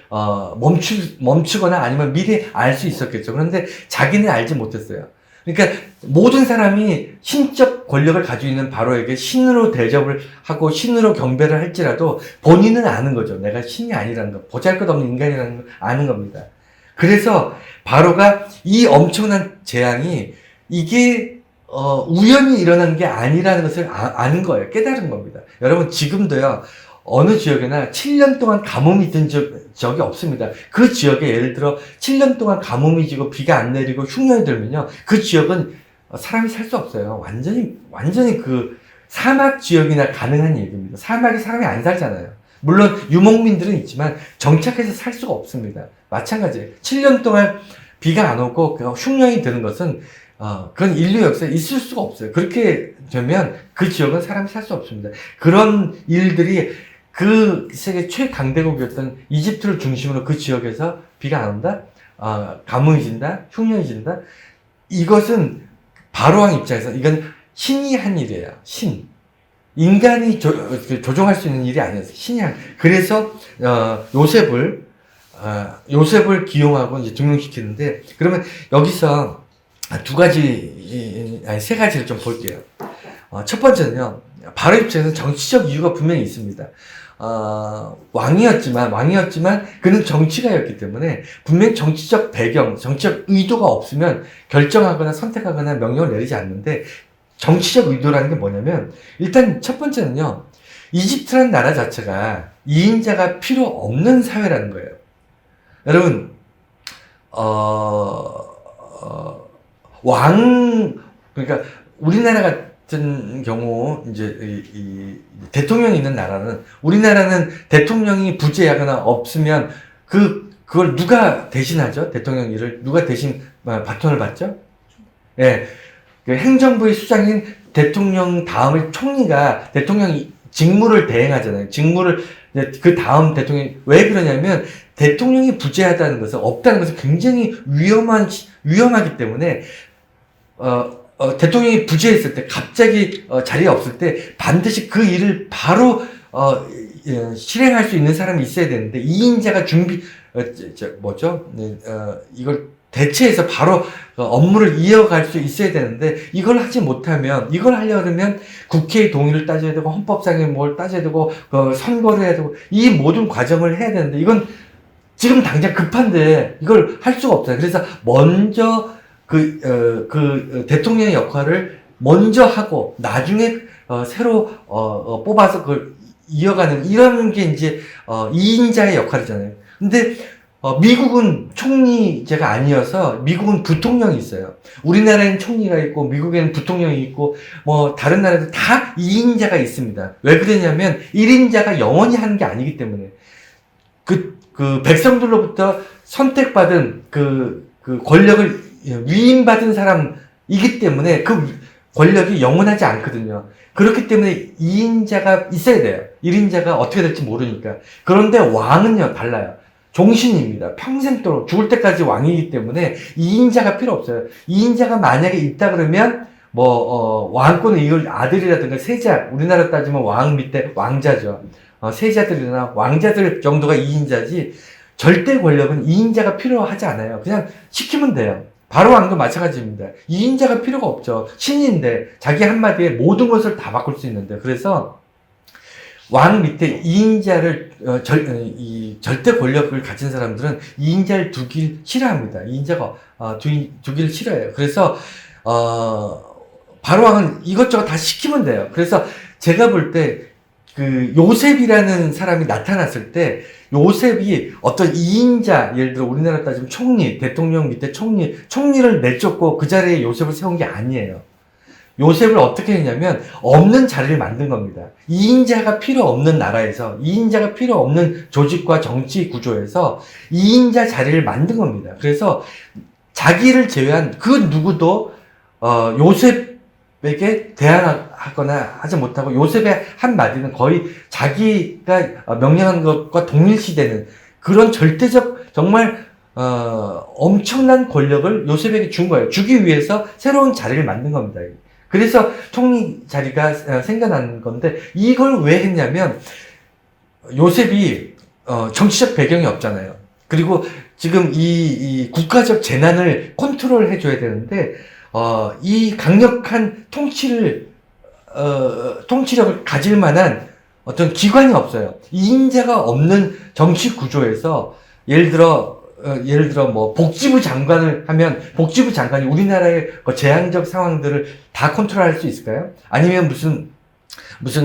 멈추거나 아니면 미리 알 수 있었겠죠. 그런데 자기는 알지 못했어요. 그러니까 모든 사람이 신적 권력을 가지고 있는 바로에게 신으로 대접을 하고 신으로 경배를 할지라도 본인은 아는 거죠. 내가 신이 아니라는 거, 보잘것없는 인간이라는 걸 아는 겁니다. 그래서 바로가 이 엄청난 재앙이 이게 우연히 일어난 게 아니라는 것을 아는 거예요. 깨달은 겁니다. 여러분, 지금도요, 어느 지역에나 7년 동안 가뭄이 든 적이 없습니다. 그 지역에 예를 들어 7년 동안 가뭄이 지고 비가 안 내리고 흉년이 들면요, 그 지역은 사람이 살 수 없어요. 완전히 그 사막 지역이나 가능한 얘기입니다. 사막에 사람이 안 살잖아요. 물론 유목민들은 있지만 정착해서 살 수가 없습니다. 마찬가지예요. 7년 동안 비가 안 오고 흉년이 드는 것은 그건 인류 역사에 있을 수가 없어요. 그렇게 되면 그 지역은 사람이 살 수 없습니다. 그런 일들이 그 세계 최강대국이었던 이집트를 중심으로 그 지역에서 비가 안 온다? 가뭄이 진다? 흉년이 진다? 이것은 바로왕 입장에서 이건 신이 한 일이에요. 신. 인간이 조종할 수 있는 일이 아니었어요. 신이 한. 그래서 요셉을 기용하고 이제 등용시키는데, 그러면 여기서 세 가지를 좀 볼게요. 첫 번째는요, 바로 입장에서는 정치적 이유가 분명히 있습니다. 왕이었지만 그는 정치가였기 때문에 분명히 정치적 배경, 정치적 의도가 없으면 결정하거나 선택하거나 명령을 내리지 않는데, 정치적 의도라는 게 뭐냐면, 일단 첫 번째는요, 이집트라는 나라 자체가 2인자가 필요 없는 사회라는 거예요. 여러분, 그러니까 우리나라 같은 경우 이제 이 대통령이 있는 나라는, 우리나라는 대통령이 부재하거나 없으면 그 그걸 누가 대신하죠? 대통령 일을 누가 대신 바톤을 받죠? 예, 그 행정부의 수장인 대통령 다음의 총리가 대통령이 직무를 대행하잖아요. 직무를 그 다음 대통령이 왜 그러냐면 대통령이 부재하다는 것은 없다는 것은 굉장히 위험하기 때문에 대통령이 부재했을 때 갑자기 자리에 없을 때 반드시 그 일을 바로 실행할 수 있는 사람이 있어야 되는데 2인자가 이걸 대체해서 바로 업무를 이어갈 수 있어야 되는데 이걸 하지 못하면 이걸 하려면 국회의 동의를 따져야 되고 헌법상의 뭘 따져야 되고 선거를 해야 되고 이 모든 과정을 해야 되는데 이건 지금 당장 급한데 이걸 할 수가 없어요. 그래서 먼저 대통령의 역할을 먼저 하고 나중에 새로 뽑아서 그걸 이어가는 이런 게 이제 2인자의 역할이잖아요. 근데 미국은 총리제가 아니어서 미국은 부통령이 있어요. 우리나라에는 총리가 있고 미국에는 부통령이 있고 뭐 다른 나라도 다 2인자가 있습니다. 왜 그러냐면 1인자가 영원히 하는 게 아니기 때문에 그 백성들로부터 선택받은 그 권력을 위임받은 사람이기 때문에 그 권력이 영원하지 않거든요. 그렇기 때문에 2인자가 있어야 돼요. 1인자가 어떻게 될지 모르니까. 그런데 왕은요, 달라요. 종신입니다. 평생도록 죽을 때까지 왕이기 때문에 2인자가 필요 없어요. 2인자가 만약에 있다 그러면 왕권을 이을 아들이라든가 세자, 우리나라 따지면 왕 밑에 왕자죠. 세자들이나 왕자들 정도가 2인자지 절대 권력은 2인자가 필요하지 않아요. 그냥 시키면 돼요. 바로왕도 마찬가지입니다. 2인자가 필요가 없죠. 신인데 자기 한마디에 모든 것을 다 바꿀 수 있는데 그래서 왕 밑에 2인자를 절대 권력을 가진 사람들은 2인자를 두길 싫어합니다. 2인자가 두길 싫어해요. 그래서 바로왕은 이것저것 다 시키면 돼요. 그래서 제가 볼 때 요셉이라는 사람이 나타났을 때 요셉이 어떤 2인자, 예를 들어 우리나라 따지면 총리, 대통령 밑에 총리를 내쫓고 그 자리에 요셉을 세운 게 아니에요. 요셉을 어떻게 했냐면 없는 자리를 만든 겁니다. 2인자가 필요 없는 나라에서 2인자가 필요 없는 조직과 정치 구조에서 2인자 자리를 만든 겁니다. 그래서 자기를 제외한 그 누구도 요셉에게 대항하거나 하지 못하고 요셉의 한마디는 거의 자기가 명령한 것과 동일시되는 그런 절대적 정말 엄청난 권력을 요셉에게 준 거예요. 주기 위해서 새로운 자리를 만든 겁니다. 그래서 총리 자리가 생겨난 건데 이걸 왜 했냐면 요셉이 정치적 배경이 없잖아요. 그리고 지금 이 국가적 재난을 컨트롤 해줘야 되는데 이 강력한 통치력을 가질 만한 어떤 기관이 없어요. 2인자가 없는 정치 구조에서 예를 들어 뭐 복지부 장관을 하면 복지부 장관이 우리나라의 재앙적 상황들을 다 컨트롤할 수 있을까요? 아니면 무슨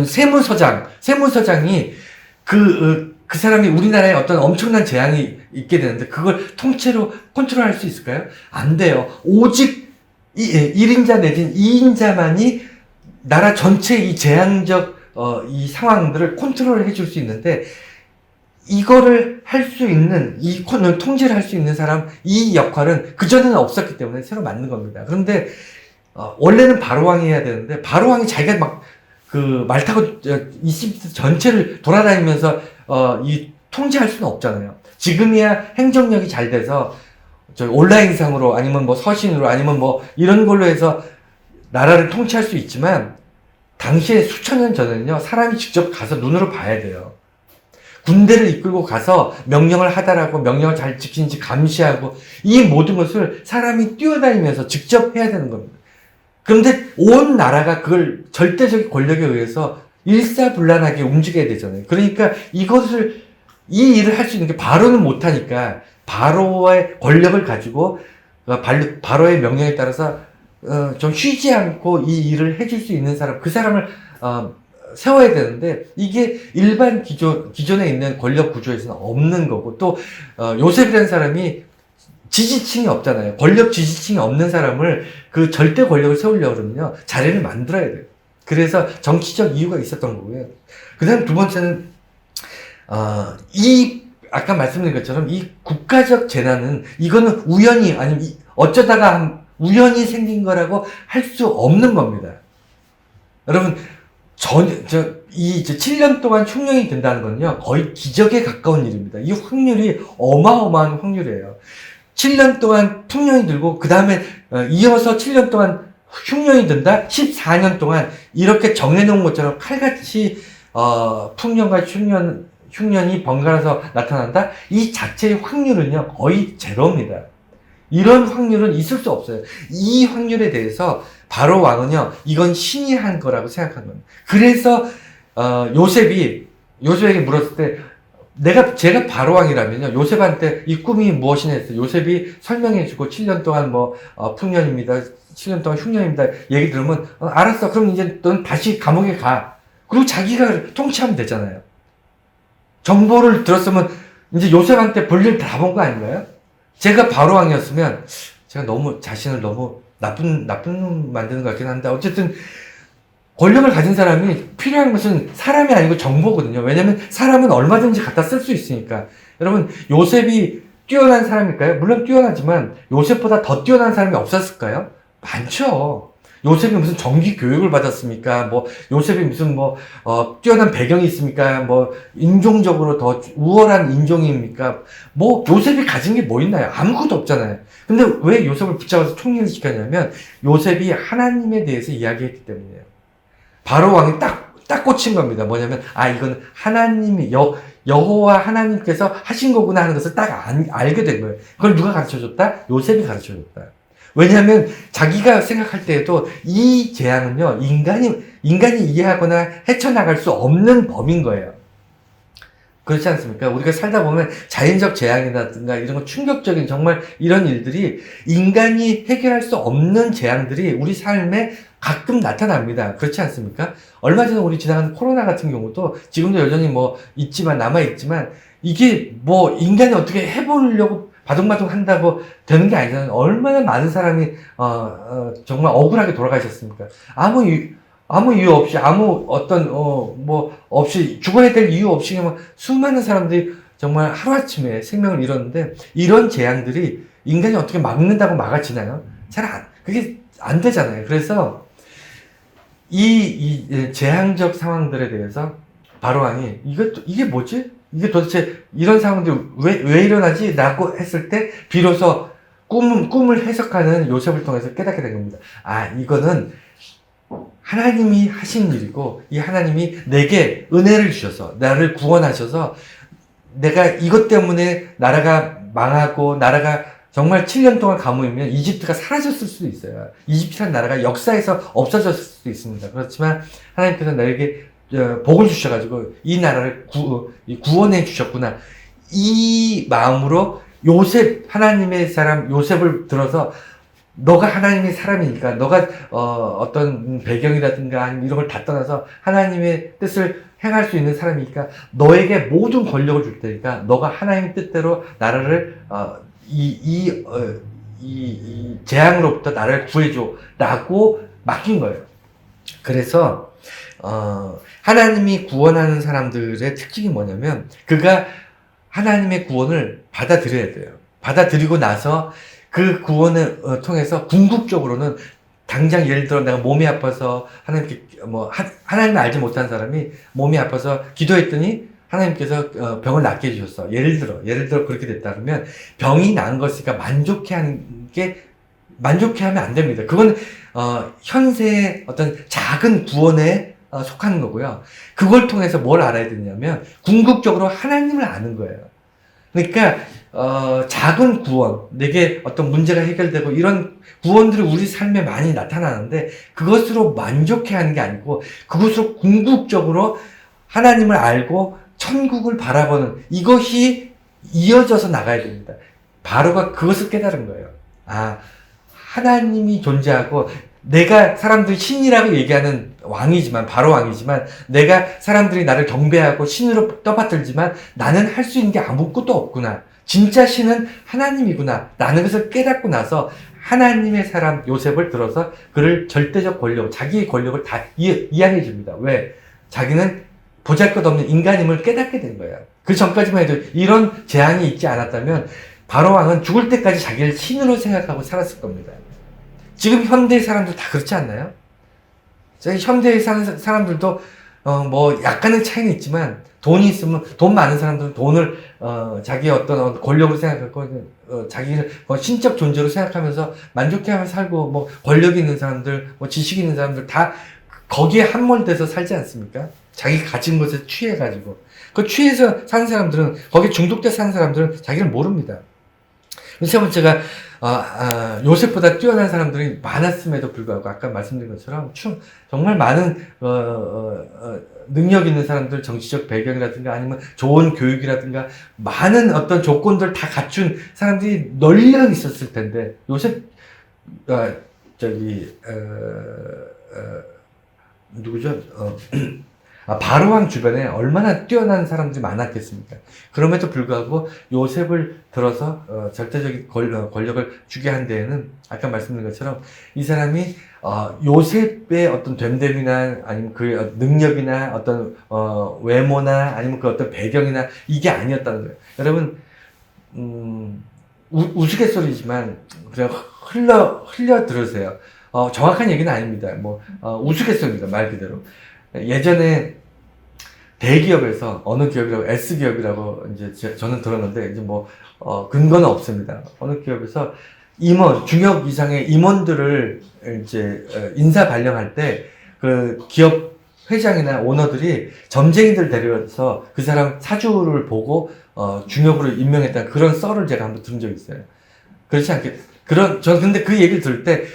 세무서장이 그 사람이 우리나라에 어떤 엄청난 재앙이 있게 되는데 그걸 통째로 컨트롤할 수 있을까요? 안 돼요. 오직 1인자 내지는 2인자만이 나라 전체 이 재앙적 이 상황들을 컨트롤 해줄 수 있는데 이거를 할 수 있는, 이 코너를 통제를 할 수 있는 사람, 이 역할은 그전에는 없었기 때문에 새로 만든 겁니다. 그런데, 원래는 바로왕이 해야 되는데, 바로왕이 자기가 말 타고, 이집트 전체를 돌아다니면서, 통제할 수는 없잖아요. 지금이야 행정력이 잘 돼서, 온라인상으로, 아니면 뭐 서신으로, 아니면 뭐 이런 걸로 해서 나라를 통치할 수 있지만, 당시에 수천 년 전에는요, 사람이 직접 가서 눈으로 봐야 돼요. 군대를 이끌고 가서 명령을 하달하고 명령을 잘 지키는지 감시하고 이 모든 것을 사람이 뛰어다니면서 직접 해야 되는 겁니다. 그런데 온 나라가 그걸 절대적인 권력에 의해서 일사불란하게 움직여야 되잖아요. 그러니까 이 일을 할 수 있는 게 바로는 못하니까 바로의 권력을 가지고 바로의 명령에 따라서 좀 쉬지 않고 이 일을 해줄 수 있는 사람, 그 사람을 세워야 되는데 이게 일반 기존에 있는 권력 구조에서는 없는 거고 또 요셉이라는 사람이 지지층이 없잖아요. 권력 지지층이 없는 사람을 그 절대 권력을 세우려고 그러면요 자리를 만들어야 돼요. 그래서 정치적 이유가 있었던 거고요. 그 다음 두 번째는 이 아까 말씀드린 것처럼 이 국가적 재난은 이거는 우연히 아니면 어쩌다가 우연히 생긴 거라고 할 수 없는 겁니다. 여러분 이제 7년 동안 흉년이 된다는 건요 거의 기적에 가까운 일입니다. 이 확률이 어마어마한 확률이에요. 7년 동안 흉년이 들고 그 다음에 이어서 7년 동안 흉년이 든다. 14년 동안 이렇게 정해놓은 것처럼 칼같이 풍년과 흉년이 번갈아서 나타난다. 이 자체의 확률은요 거의 제로입니다. 이런 확률은 있을 수 없어요. 이 확률에 대해서 바로 왕은요 이건 신이 한 거라고 생각한 겁니다. 그래서 요셉에게 물었을 때 제가 바로 왕이라면요 요셉한테 이 꿈이 무엇이냐 했어요. 요셉이 설명해주고 7년 동안 풍년입니다. 7년 동안 흉년입니다. 얘기 들으면 알았어. 그럼 이제 넌 다시 감옥에 가. 그리고 자기가 통치하면 되잖아요. 정보를 들었으면 이제 요셉한테 볼일 다 본 거 아닌가요? 제가 바로 왕이었으면 제가 자신을 너무 나쁜 놈 만드는 것 같긴 한데 어쨌든 권력을 가진 사람이 필요한 것은 사람이 아니고 정보거든요. 왜냐면 사람은 얼마든지 갖다 쓸 수 있으니까. 여러분 요셉이 뛰어난 사람일까요? 물론 뛰어나지만 요셉보다 더 뛰어난 사람이 없었을까요? 많죠. 요셉이 무슨 정기 교육을 받았습니까? 요셉이 무슨 뛰어난 배경이 있습니까? 인종적으로 더 우월한 인종입니까? 요셉이 가진 게 뭐 있나요? 아무것도 없잖아요. 근데 왜 요셉을 붙잡아서 총리를 시켰냐면, 요셉이 하나님에 대해서 이야기했기 때문이에요. 바로 왕이 딱 꽂힌 겁니다. 뭐냐면, 이건 하나님이, 여호와 하나님께서 하신 거구나 하는 것을 딱 알게 된 거예요. 그걸 누가 가르쳐 줬다? 요셉이 가르쳐 줬다. 왜냐하면 자기가 생각할 때에도 이 재앙은요 인간이 이해하거나 헤쳐나갈 수 없는 범인 거예요. 그렇지 않습니까? 우리가 살다 보면 자연적 재앙이라든가 이런 거 충격적인 정말 이런 일들이 인간이 해결할 수 없는 재앙들이 우리 삶에 가끔 나타납니다. 그렇지 않습니까? 얼마 전에 우리 지나간 코로나 같은 경우도 지금도 여전히 남아있지만 이게 인간이 어떻게 해보려고 바둥바둥 한다고 되는 게 아니잖아요. 얼마나 많은 사람이 정말 억울하게 돌아가셨습니까? 아무 이유 없이 없이 죽어야 될 이유 없이 그냥 수많은 사람들이 정말 하루아침에 생명을 잃었는데 이런 재앙들이 인간이 어떻게 막는다고 막아지나요? 그게 안 되잖아요. 그래서 이 재앙적 상황들에 대해서 바로왕이 이게 뭐지? 이게 도대체 이런 상황들이 왜 일어나지? 라고 했을 때 비로소 꿈을 해석하는 요셉을 통해서 깨닫게 된 겁니다. 이거는 하나님이 하신 일이고 이 하나님이 내게 은혜를 주셔서 나를 구원하셔서 내가 이것 때문에 나라가 망하고 나라가 정말 7년 동안 감옥이면 이집트가 사라졌을 수도 있어요. 이집트라는 나라가 역사에서 없어졌을 수도 있습니다. 그렇지만 하나님께서 나에게 복을 주셔가지고 이 나라를 구원해 주셨구나. 이 마음으로 하나님의 사람 요셉을 들어서 너가 하나님의 사람이니까 너가 어떤 배경이라든가 아니면 이런 걸 다 떠나서 하나님의 뜻을 행할 수 있는 사람이니까 너에게 모든 권력을 줄 테니까 너가 하나님의 뜻대로 나라를 이 재앙으로부터 나를 구해줘 라고 맡긴 거예요. 그래서 하나님이 구원하는 사람들의 특징이 뭐냐면 그가 하나님의 구원을 받아들여야 돼요. 받아들이고 나서 그 구원을 통해서 궁극적으로는 당장 예를 들어 내가 몸이 아파서 하나님을 알지 못한 사람이 몸이 아파서 기도했더니 하나님께서 병을 낫게 해주셨어. 예를 들어 그렇게 됐다 그러면 병이 난 것이니까 만족해하면 안 됩니다. 그건 현세의 어떤 작은 구원에 속하는 거고요. 그걸 통해서 뭘 알아야 되냐면 궁극적으로 하나님을 아는 거예요. 그러니까 작은 구원, 내게 어떤 문제가 해결되고 이런 구원들이 우리 삶에 많이 나타나는데 그것으로 만족해하는 게 아니고 그것으로 궁극적으로 하나님을 알고 천국을 바라보는 이것이 이어져서 나가야 됩니다. 바로가 그것을 깨달은 거예요. 하나님이 존재하고 내가 사람들이 신이라고 얘기하는 바로 왕이지만 내가 사람들이 나를 경배하고 신으로 떠받들지만 나는 할 수 있는 게 아무것도 없구나. 진짜 신은 하나님이구나. 라는 것을 깨닫고 나서 하나님의 사람 요셉을 들어서 그를 절대적 권력, 자기의 권력을 다 이야기해 줍니다. 왜? 자기는 보잘것없는 인간임을 깨닫게 된 거예요. 그 전까지만 해도 이런 재앙이 있지 않았다면 바로 왕은 죽을 때까지 자기를 신으로 생각하고 살았을 겁니다. 지금 현대의 사람들 다 그렇지 않나요? 현대에 사는 사람들도 뭐 약간의 차이는 있지만 돈이 있으면 돈 많은 사람들은 돈을 자기의 어떤 권력으로 생각하고 자기를 신적 존재로 생각하면서 만족해하면서 살고 뭐 권력이 있는 사람들 뭐 지식이 있는 사람들 다 거기에 함몰돼서 살지 않습니까? 자기 가진 것에 취해가지고 그 취해서 사는 사람들은 거기에 중독돼 사는 사람들은 자기를 모릅니다. 세 번째가 요셉보다 뛰어난 사람들이 많았음에도 불구하고 아까 말씀드린 것처럼 정말 많은 능력 있는 사람들, 정치적 배경이라든가 아니면 좋은 교육이라든가 많은 어떤 조건들 다 갖춘 사람들이 널려 있었을 텐데 요셉 누구죠? 바로왕 주변에 얼마나 뛰어난 사람들이 많았겠습니까? 그럼에도 불구하고 요셉을 들어서 절대적인 권력을 주게 한 데에는 아까 말씀드린 것처럼 이 사람이 요셉의 어떤 됨됨이나 아니면 그 능력이나 어떤 외모나 아니면 그 어떤 배경이나 이게 아니었다는 거예요. 여러분 우스갯소리지만 그냥 흘려 들으세요. 정확한 얘기는 아닙니다. 뭐 우스갯소리입니다. 말 그대로. 예전에 대기업에서 어느 기업이라고 S기업이라고 이제 저는 들었는데 이제 뭐 근거는 없습니다. 어느 기업에서 임원 중역 이상의 임원들을 이제 인사 발령할 때 그 기업 회장이나 오너들이 점쟁이들 데려서 그 사람 사주를 보고 중역으로 임명했다는 그런 썰을 제가 한번 들은 적이 있어요. 그렇지 않게 저는 근데 그 얘기를 들을 때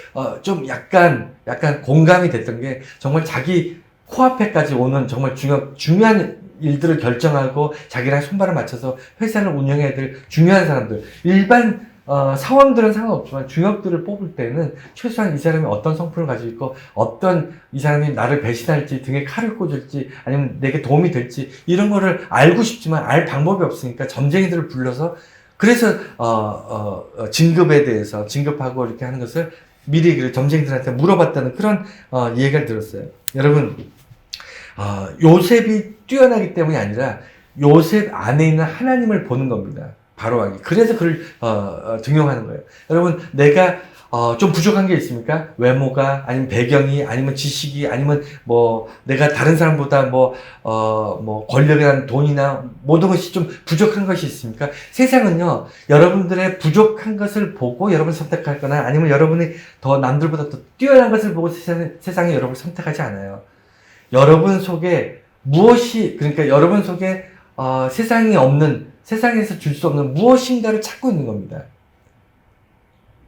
좀 약간 공감이 됐던 게 정말 자기 코앞에까지 오는 정말 중요한 일들을 결정하고 자기랑 손발을 맞춰서 회사를 운영해야 될 중요한 사람들. 일반 사원들은 상관없지만 중역들을 뽑을 때는 최소한 이 사람이 어떤 성품을 가지고 있고 어떤 이 사람이 나를 배신할지 등에 칼을 꽂을지 아니면 내게 도움이 될지 이런 거를 알고 싶지만 알 방법이 없으니까 점쟁이들을 불러서 그래서 진급에 대해서 진급하고 이렇게 하는 것을 미리 그 점쟁이들한테 물어봤다는 그런 얘기를 들었어요. 여러분 요셉이 뛰어나기 때문이 아니라 요셉 안에 있는 하나님을 보는 겁니다. 바로왕이. 그래서 그를 등용하는 거예요. 여러분 내가 좀 부족한 게 있습니까? 외모가 아니면 배경이 아니면 지식이 아니면 뭐 내가 다른 사람보다 뭐 권력이나 돈이나 모든 것이 좀 부족한 것이 있습니까? 세상은요 여러분들의 부족한 것을 보고 여러분을 선택할 거나 아니면 여러분이 더 남들보다 더 뛰어난 것을 보고 세상이 여러분을 선택하지 않아요. 여러분 속에 그러니까 여러분 속에 세상에서 줄 수 없는 무엇인가를 찾고 있는 겁니다.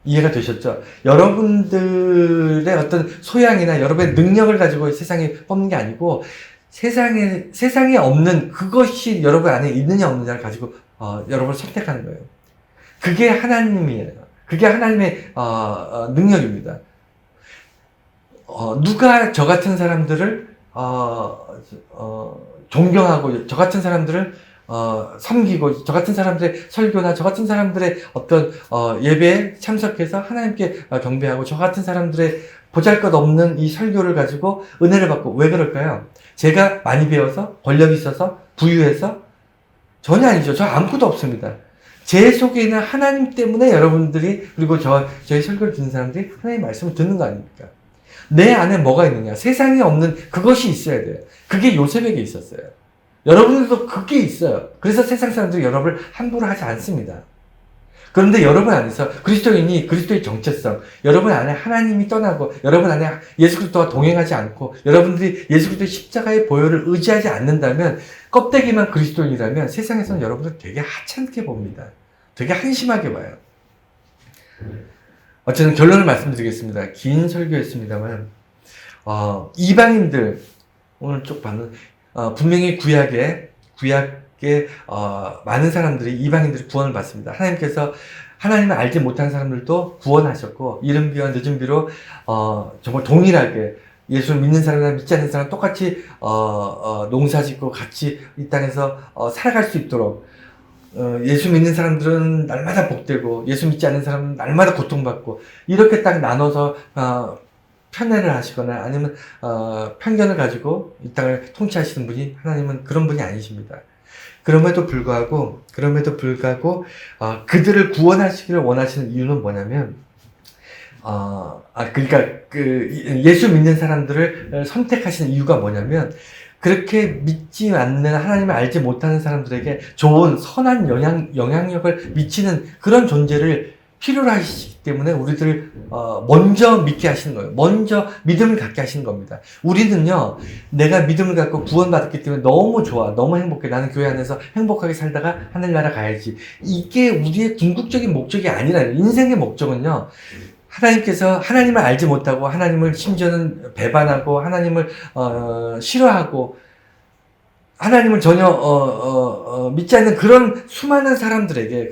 이해가 되셨죠? 여러분들의 어떤 소양이나 여러분의 능력을 가지고 세상에 뽑는 게 아니고 세상에 없는 그것이 여러분 안에 있느냐 없느냐를 가지고 여러분을 선택하는 거예요. 그게 하나님이에요. 그게 하나님의 능력입니다. 누가 저 같은 사람들을 존경하고 저 같은 사람들을 섬기고 저 같은 사람들의 설교나 저 같은 사람들의 어떤 예배에 참석해서 하나님께 경배하고 저 같은 사람들의 보잘것없는 이 설교를 가지고 은혜를 받고 왜 그럴까요? 제가 많이 배워서 권력이 있어서 부유해서 전혀 아니죠. 저 아무것도 없습니다. 제 속에 있는 하나님 때문에 여러분들이 그리고 저희 설교를 듣는 사람들이 하나님의 말씀을 듣는 거 아닙니까? 내 안에 뭐가 있느냐? 세상에 없는 그것이 있어야 돼요. 그게 요셉에게 있었어요. 여러분들도 그게 있어요. 그래서 세상 사람들이 여러분을 함부로 하지 않습니다. 그런데 여러분 안에서 그리스도의 정체성, 여러분 안에 하나님이 떠나고 여러분 안에 예수 그리스도와 동행하지 않고 여러분들이 예수 그리스도의 십자가의 보혈을 의지하지 않는다면 껍데기만 그리스도인이라면 세상에서는 여러분들 되게 하찮게 봅니다. 되게 한심하게 봐요. 어쨌든 결론을 말씀드리겠습니다. 긴 설교였습니다만 이방인들 오늘 쭉 봤는 분명히 구약에 많은 사람들이 이방인들이 구원을 받습니다. 하나님께서 하나님을 알지 못한 사람들도 구원하셨고 이른 비와 늦은 비로 정말 동일하게 예수를 믿는 사람이나 믿지 않는 사람 똑같이 농사짓고 같이 이 땅에서 살아갈 수 있도록 예수 믿는 사람들은 날마다 복되고 예수 믿지 않는 사람은 날마다 고통받고 이렇게 딱 나눠서 편애를 하시거나 아니면 편견을 가지고 이 땅을 통치하시는 분이 하나님은 그런 분이 아니십니다. 그럼에도 불구하고 그들을 구원하시기를 원하시는 이유는 뭐냐면 그러니까 예수 믿는 사람들을 선택하시는 이유가 뭐냐면 그렇게 믿지 않는 하나님을 알지 못하는 사람들에게 좋은 선한 영향력을 미치는 그런 존재를 필요로 하시기 때문에 우리들을 먼저 믿게 하시는 거예요. 먼저 믿음을 갖게 하시는 겁니다. 우리는요, 내가 믿음을 갖고 구원받았기 때문에 너무 좋아, 너무 행복해. 나는 교회 안에서 행복하게 살다가 하늘나라 가야지. 이게 우리의 궁극적인 목적이 아니라 인생의 목적은요, 하나님께서 하나님을 알지 못하고 하나님을 심지어는 배반하고 하나님을 싫어하고 하나님을 전혀 믿지 않는 그런 수많은 사람들에게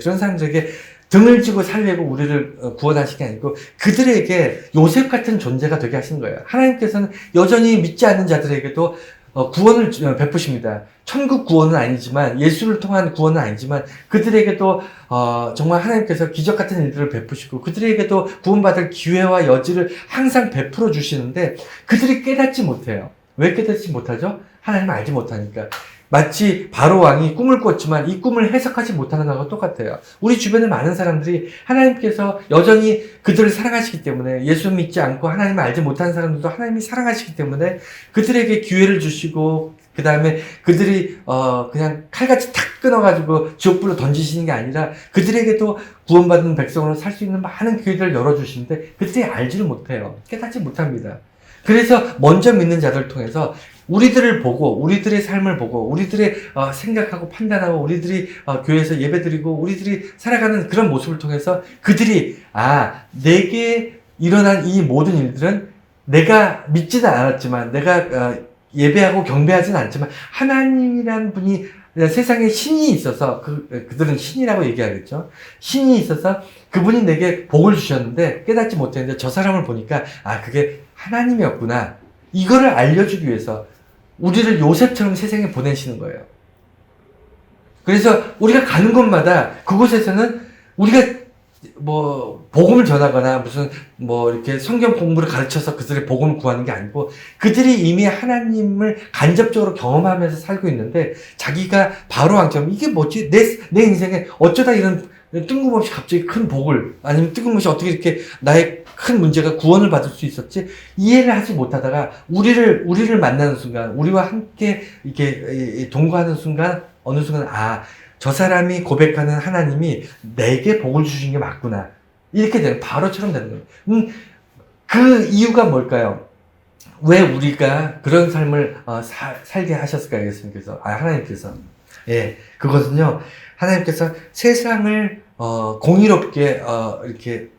등을 지고 살려고 우리를 구원하신 게 아니고 그들에게 요셉 같은 존재가 되게 하신 거예요. 하나님께서는 여전히 믿지 않는 자들에게도 구원을 베푸십니다. 천국 구원은 아니지만 예수를 통한 구원은 아니지만 그들에게도 정말 하나님께서 기적 같은 일들을 베푸시고 그들에게도 구원받을 기회와 여지를 항상 베풀어 주시는데 그들이 깨닫지 못해요. 왜 깨닫지 못하죠? 하나님을 알지 못하니까. 마치 바로 왕이 꿈을 꿨지만 이 꿈을 해석하지 못하는 것과 똑같아요. 우리 주변에 많은 사람들이 하나님께서 여전히 그들을 사랑하시기 때문에 예수 믿지 않고 하나님을 알지 못하는 사람들도 하나님이 사랑하시기 때문에 그들에게 기회를 주시고 그 다음에 그들이 그냥 칼같이 탁 끊어가지고 지옥불로 던지시는 게 아니라 그들에게도 구원받은 백성으로 살 수 있는 많은 기회들을 열어주시는데 그들이 알지를 못해요. 깨닫지 못합니다. 그래서 먼저 믿는 자들을 통해서 우리들을 보고 우리들의 삶을 보고 우리들의 생각하고 판단하고 우리들이 교회에서 예배드리고 우리들이 살아가는 그런 모습을 통해서 그들이 내게 일어난 이 모든 일들은 내가 믿지는 않았지만 내가 예배하고 경배하지는 않지만 하나님이라는 분이 세상에 신이 있어서 그들은 신이라고 얘기하겠죠. 신이 있어서 그분이 내게 복을 주셨는데 깨닫지 못했는데 저 사람을 보니까 그게 하나님이었구나. 이거를 알려주기 위해서 우리를 요셉처럼 세상에 보내시는 거예요. 그래서 우리가 가는 곳마다 그곳에서는 우리가 복음을 전하거나 이렇게 성경 공부를 가르쳐서 그들의 복음을 구하는 게 아니고 그들이 이미 하나님을 간접적으로 경험하면서 살고 있는데 자기가 바로 왕처럼 이게 뭐지? 내 인생에 어쩌다 이런 뜬금없이 갑자기 큰 복을 아니면 뜬금없이 어떻게 이렇게 나의 큰 문제가 구원을 받을 수 있었지? 이해를 하지 못하다가 우리를 만나는 순간 우리와 함께 이렇게 동거하는 순간 어느 순간 저 사람이 고백하는 하나님이 내게 복을 주신 게 맞구나. 이렇게 되는, 바로처럼 되는 거예요. 그 이유가 뭘까요? 왜 우리가 그런 삶을 살게 하셨을까요? 예수님께서, 하나님께서. 그것은요, 하나님께서 세상을 공의롭게 이렇게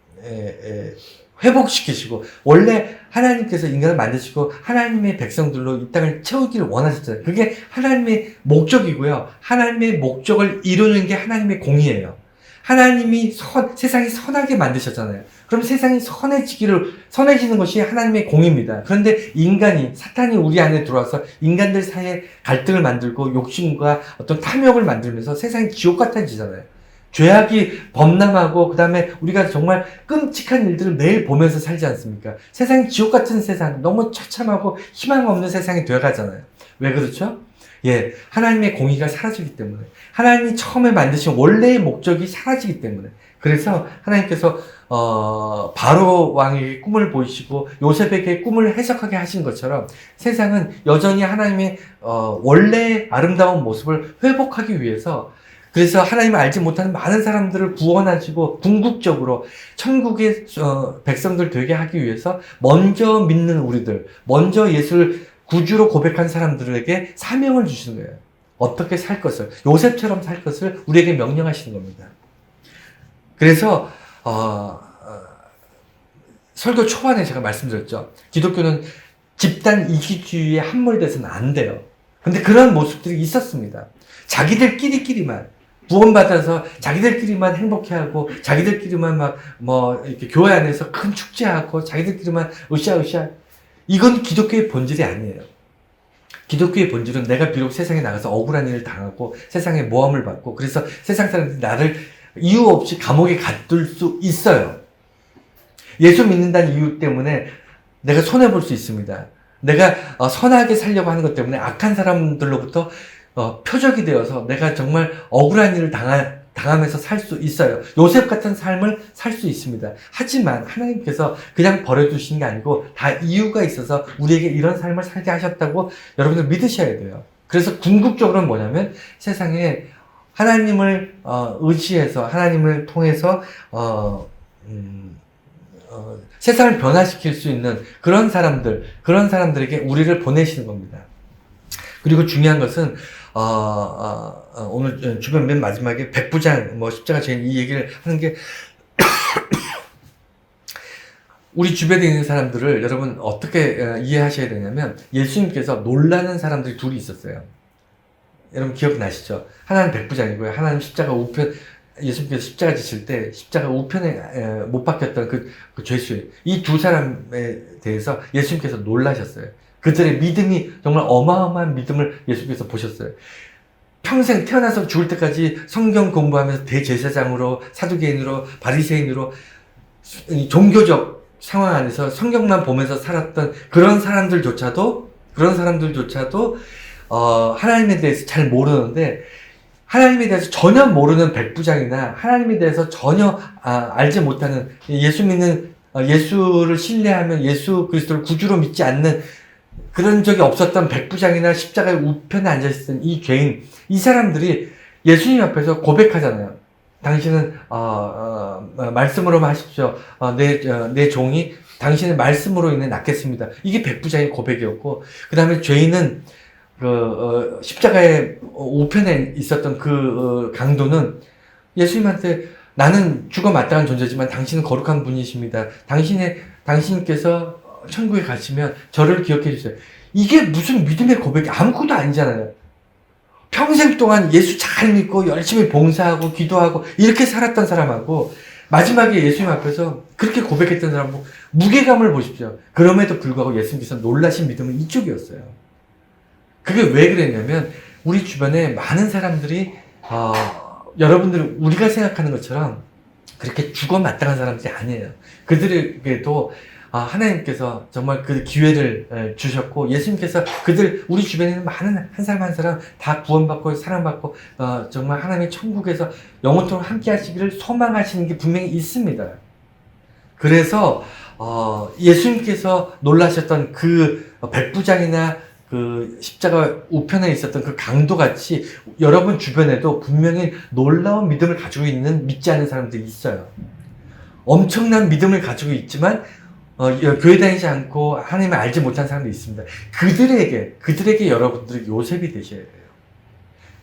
회복시키시고, 원래 하나님께서 인간을 만드시고 하나님의 백성들로 이 땅을 채우기를 원하셨잖아요. 그게 하나님의 목적이고요. 하나님의 목적을 이루는 게 하나님의 공의예요. 하나님이 세상이 선하게 만드셨잖아요. 그럼 세상이 선해지는 것이 하나님의 공의입니다. 그런데 사탄이 우리 안에 들어와서 인간들 사이에 갈등을 만들고 욕심과 어떤 탐욕을 만들면서 세상이 지옥 같아지잖아요. 죄악이 범람하고 그 다음에 우리가 정말 끔찍한 일들을 매일 보면서 살지 않습니까? 세상이 지옥 같은 세상, 너무 처참하고 희망 없는 세상이 되어가잖아요. 왜 그렇죠? 하나님의 공의가 사라지기 때문에, 하나님이 처음에 만드신 원래의 목적이 사라지기 때문에. 그래서 하나님께서 바로 왕에게 꿈을 보이시고 요셉에게 꿈을 해석하게 하신 것처럼 세상은 여전히 하나님의 원래의 아름다운 모습을 회복하기 위해서, 그래서 하나님을 알지 못하는 많은 사람들을 구원하시고 궁극적으로 천국의 백성들 되게 하기 위해서 먼저 믿는 우리들, 먼저 예수를 구주로 고백한 사람들에게 사명을 주시는 거예요. 어떻게 살 것을, 요셉처럼 살 것을 우리에게 명령하시는 겁니다. 그래서 설교 초반에 제가 말씀드렸죠. 기독교는 집단 이기주의에 함몰돼서는 안 돼요. 근데 그런 모습들이 있었습니다. 자기들끼리만 구원받아서 자기들끼리만 행복해하고 자기들끼리만 이렇게 교회 안에서 큰 축제하고 자기들끼리만 으쌰으쌰. 이건 기독교의 본질이 아니에요. 기독교의 본질은 내가 비록 세상에 나가서 억울한 일을 당하고 세상에 모함을 받고 그래서 세상 사람들이 나를 이유 없이 감옥에 가둘 수 있어요. 예수 믿는다는 이유 때문에 내가 손해볼 수 있습니다. 내가 선하게 살려고 하는 것 때문에 악한 사람들로부터 표적이 되어서 내가 정말 억울한 일을 당하면서 살 수 있어요. 요셉 같은 삶을 살 수 있습니다. 하지만 하나님께서 그냥 버려두신 게 아니고 다 이유가 있어서 우리에게 이런 삶을 살게 하셨다고 여러분들 믿으셔야 돼요. 그래서 궁극적으로는 뭐냐면 세상에 하나님을 의지해서 하나님을 통해서 세상을 변화시킬 수 있는 그런 사람들에게 우리를 보내시는 겁니다. 그리고 중요한 것은 오늘 주변 맨 마지막에 백부장 십자가 죄인 이 얘기를 하는 게 우리 주변에 있는 사람들을 여러분 어떻게 이해하셔야 되냐면 예수님께서 놀라는 사람들이 둘이 있었어요. 여러분 기억나시죠? 하나는 백부장이고요. 하나는 십자가 우편, 예수님께서 십자가 지실 때 십자가 우편에 못 박혔던 그 죄수예요. 이 두 사람에 대해서 예수님께서 놀라셨어요. 그들의 믿음이 정말 어마어마한 믿음을 예수님께서 보셨어요. 평생 태어나서 죽을 때까지 성경 공부하면서 대제사장으로, 사두개인으로, 바리새인으로 종교적 상황 안에서 성경만 보면서 살았던 그런 사람들조차도 하나님에 대해서 잘 모르는데, 하나님에 대해서 전혀 모르는 백부장이나 하나님에 대해서 전혀 알지 못하는, 예수 믿는, 예수를 신뢰하면 예수 그리스도를 구주로 믿지 않는 그런 적이 없었던 백부장이나 십자가의 우편에 앉아있던 이 죄인, 이 사람들이 예수님 앞에서 고백하잖아요. 당신은 말씀으로만 하십시오. 내 종이 당신의 말씀으로 인해 낫겠습니다. 이게 백부장의 고백이었고, 그 다음에 죄인은 십자가의 우편에 있었던 그 강도는 예수님한테 나는 죽어 마땅한 존재지만 당신은 거룩한 분이십니다. 당신께서 천국에 가시면 저를 기억해 주세요. 이게 무슨 믿음의 고백이 아무것도 아니잖아요. 평생 동안 예수 잘 믿고 열심히 봉사하고 기도하고 이렇게 살았던 사람하고 마지막에 예수님 앞에서 그렇게 고백했던 사람하고 무게감을 보십시오. 그럼에도 불구하고 예수님께서 놀라신 믿음은 이쪽이었어요. 그게 왜 그랬냐면 우리 주변에 많은 사람들이 여러분들 우리가 생각하는 것처럼 그렇게 죽어 마땅한 사람들이 아니에요. 그들에게도 하나님께서 정말 그 기회를 주셨고, 예수님께서 우리 주변에 있는 많은 한 사람 한 사람 다 구원받고 사랑받고 정말 하나님의 천국에서 영원토록 함께 하시기를 소망하시는 게 분명히 있습니다. 그래서 예수님께서 놀라셨던 그 백부장이나 그 십자가 우편에 있었던 그 강도같이 여러분 주변에도 분명히 놀라운 믿음을 가지고 있는 믿지 않는 사람들이 있어요. 엄청난 믿음을 가지고 있지만 교회 다니지 않고 하나님을 알지 못한 사람들이 있습니다. 그들에게 여러분들이 요셉이 되셔야 돼요.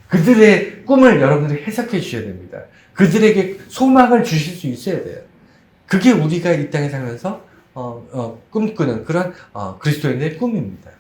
그들의 꿈을 여러분들이 해석해 주셔야 됩니다. 그들에게 소망을 주실 수 있어야 돼요. 그게 우리가 이 땅에 살면서 꿈꾸는 그런 그리스도인의 꿈입니다.